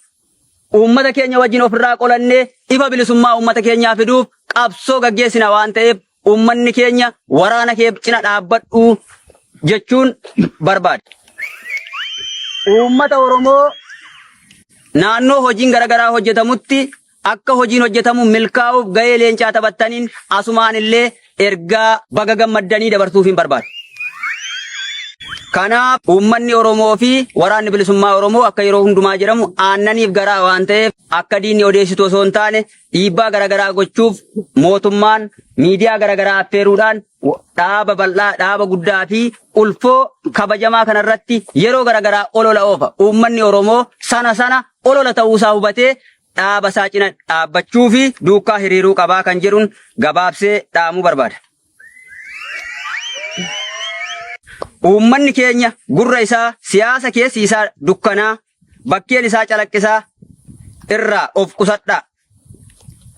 uummata keenya wajjin ofirraa qolannee ifa bilisummaa uummata keenyaa fiduuf qabsoo gaggeessina waan ta'eef uummanni keenya waraana kee cina dhaabbadhu jechuun barbaada. Uummata Oromoo naannoo hojiin garagaraa hojjetamutti akka hojiin hojjetamu milkaa'uuf gahee leencaa taphattaniin asumaan illee ergaa baga gammaddanii dabarsuuf hin barbaadu. Kanaaf uummanni Oromoo fi waraanni bilisummaa Oromoo akka yeroo hundumaa jedhamu aannaniif garaa waan ta'eef akka diinni odeessitu osoo hin taane dhiibbaa garagaraa gochuuf mootummaan miidiyaa garagaraa affeeruudhaan dhaaba bal'aa, dhaaba guddaa fi ulfoo kabajamaa kanarratti yeroo garagaraa olola oofa. Uummanni Oromoo sana olola ta'uusaa hubatee dhaaba isaa cina dhaabbachuu fi duukaa hiriiruu qabaa kan jedhuun gabaabsee dhaamuu barbaada. Uummanni keenya gurra isaa siyaasa keessi isaa dukkanaa bakkeen isaa calaqqisaa irraa of qusadhaa.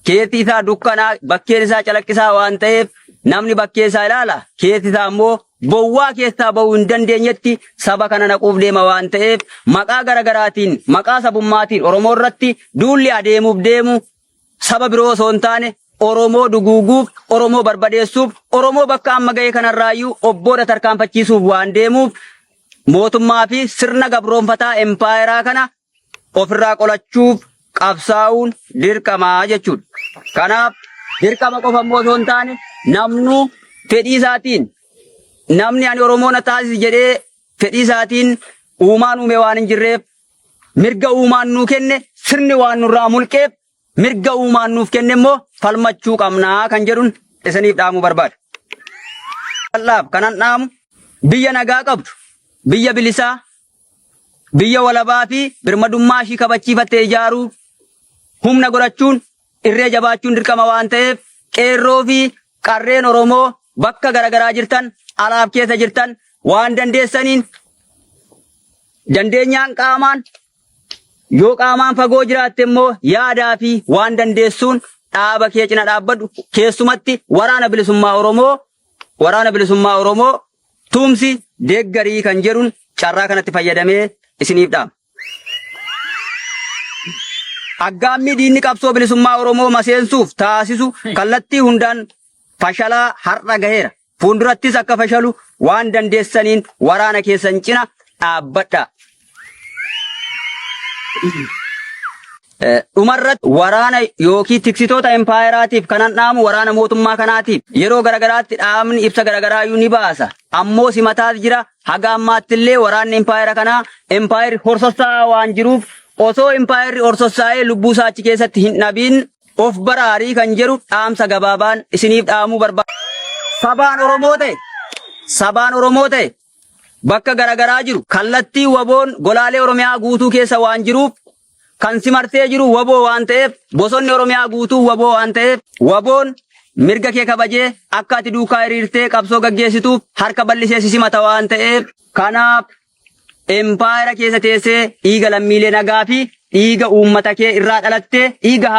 Keessi isaa dukkanaa bakkeen isaa calaqqisaa waan ta'eef namni bakkee isaa ilaala. Keessi isaa immoo bowwaa keessaa ba'uu hin dandeenyetti saba kana naquuf deema waan ta'eef maqaa garagaraatiin maqaa sabummaatiin Oromoo irratti duulli adeemuuf deemu saba biroo osoo hin taane Oromoo duguuguuf, Oromoo barbadeessuuf, Oromoo bakka amma ga'e kanarraayyuu obboodha tarkaanfachiisuuf waan deemuuf mootummaa fi sirna gabroonfataa empaayeraa kana ofirraa qolachuuf qabsaa'uun dirqamaa jechuudha. Kanaaf dirqama qofa immoo osoo hin taane namnu fedhii isaatiin namni ani Oromoo na taasisi jedhee fedhii isaatiin uumaan uume waan hin jirreef mirga uumaan nuu kenne sirni waan nurraa mulqeef mirga uumaan nuuf kenne immoo falmachuu qabnaa kan jedhuun isiniif dhaamuu barbaada. Kanan dhaamu biyya nagaa qabdu, biyya bilisaa, biyya walabaa fi birmadummaa ishii kabachiifattee ijaaruu humna godhachuun irree jabaachuun dirqama waan ta'eef qeerroo fi qarreen Oromoo bakka garagaraa jirtan alaaf keessa jirtan waan dandeessaniin dandeenyaan qaamaan yoo qaamaan fagoo jiraatte immoo yaadaa fi waan dandeessuun dhaaba kee cina dhaabbadhu keessumatti waraana bilisummaa Oromoo tumsi deeggarii kan jedhuun carraa kanatti fayyadamee isiniif dhaama. Aggaammii diinni qabsoo bilisummaa Oromoo maseensuuf taasisu kallattii hundaan fashalaa har'a gaheera. Fuuldurattis akka fashalu waan dandeessaniin waraana keessan cina dhaabbadha. Dhumarratti waraana yookiin tiksitoota empaayeraatiif kanan dhaamu waraana mootummaa kanaatiif yeroo garagaraatti dhaamni ibsa garagaraa ni baasa. Ammoo simataas jira haga ammaattillee waraanni empaayera kanaa empaayerri horsossaa waan jiruuf osoo empaayerri horsossaa'ee lubbuu isaa achi keessatti hin dhabiin of baraarii kan jedhu dhaamsa gabaabaan isiniif dhaamuu barbaada. Sabaan Oromoo ta'e bakka garagaraa jiru kallattii waboon golaalee Oromiyaa guutuu keessa waan jiruuf kan simartee jiru waboo waan ta'eef bosonni Oromiyaa guutuu waboo waan ta'eef waboon mirga kee kabajee akka ati duukaa hiriirtee qabsoo gaggeessituuf harka bal'isee simata waan ta'eef kanaaf empaayera keessa teessee dhiiga lammiilee nagaa fi dhiiga uummata kee irraa dhalattee dhiiga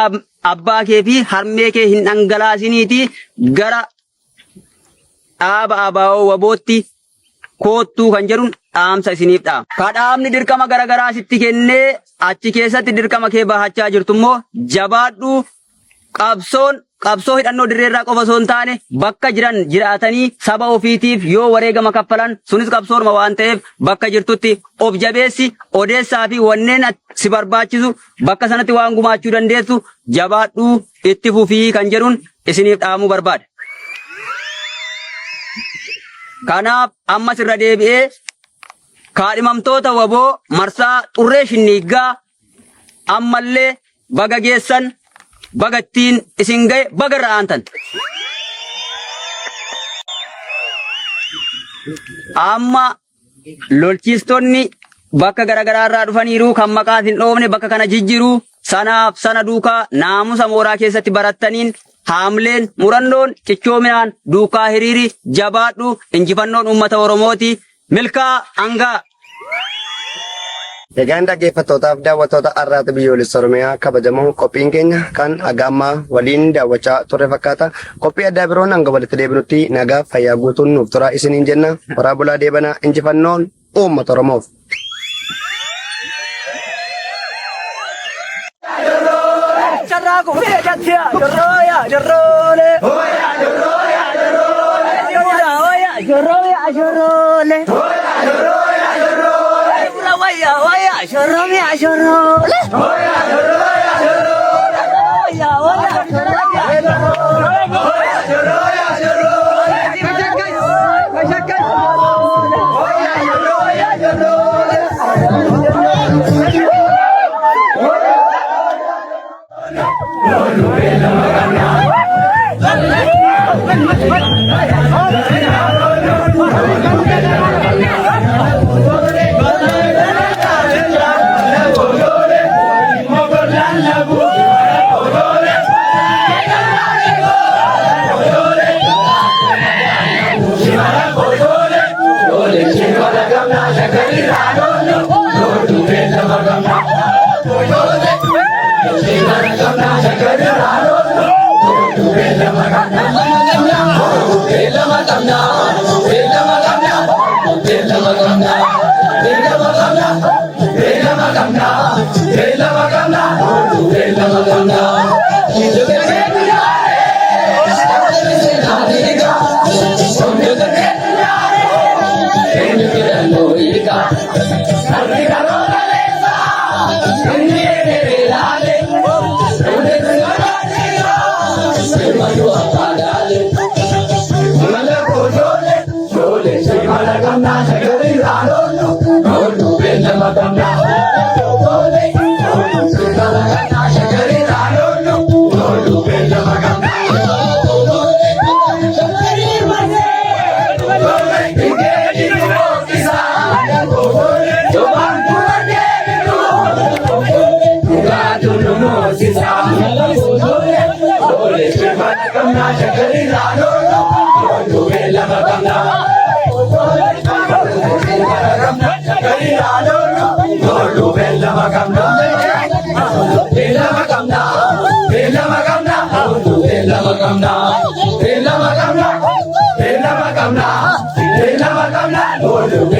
abbaa kee fi harmee kee hin dhangalaasiniiti gara dhaaba abaa'oo wabootti koottuu kan jedhuun dhaamsa isiniif dhaama. Kadhaamni dirqama garagaraa sitti kennee achi keessatti dirqama kee bahachaa jirtu immoo jabaadhu qabsoo hidhannoo dirreerraa qofa osoo hin taane bakka jiran jiraatanii saba ofiitiif yoo wareegama kaffalan sunis qabsoorma waan ta'eef bakka jirtutti of jabeessi odeessaa fi wanneen si barbaachisu bakka sanatti waan gumaachuu dandeessu jabaadhu itti fufii kan jedhuun isiniif dhaamuu barbaada. Kanaaf ammas irra deebi'ee kaadhimamtoota waboo marsaa xurree shinniiggaa ammallee baga geessan baga ittiin isin ga'e baga irra aantan. Amma lolchiistonni bakka garagaraa irraa dhufaniiru kan maqaa hin dhoofne bakka kana jijjiiruu sanaaf sana duukaa naamusa mooraa keessatti barattaniin haamleen murannoon cichoominaan duukaa hiriiri jabaadhu injifannoon uummata Oromooti milkaa hangaa. Egaan dhaggeeffattootaaf daawwattoota har'aati biyyoolessa Oromiyaa kabajamoo qophiin keenya kan agammaa waliin daawwachaa turre fakkaata. Qophii addaa biroon hanga walitti deebinutti nagaa fayyaa guutuun nuuf turaa isiniin jenna. Horaa bulaa deebanaa injifannoon uummata Oromoof. Bella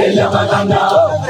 Bella Magana,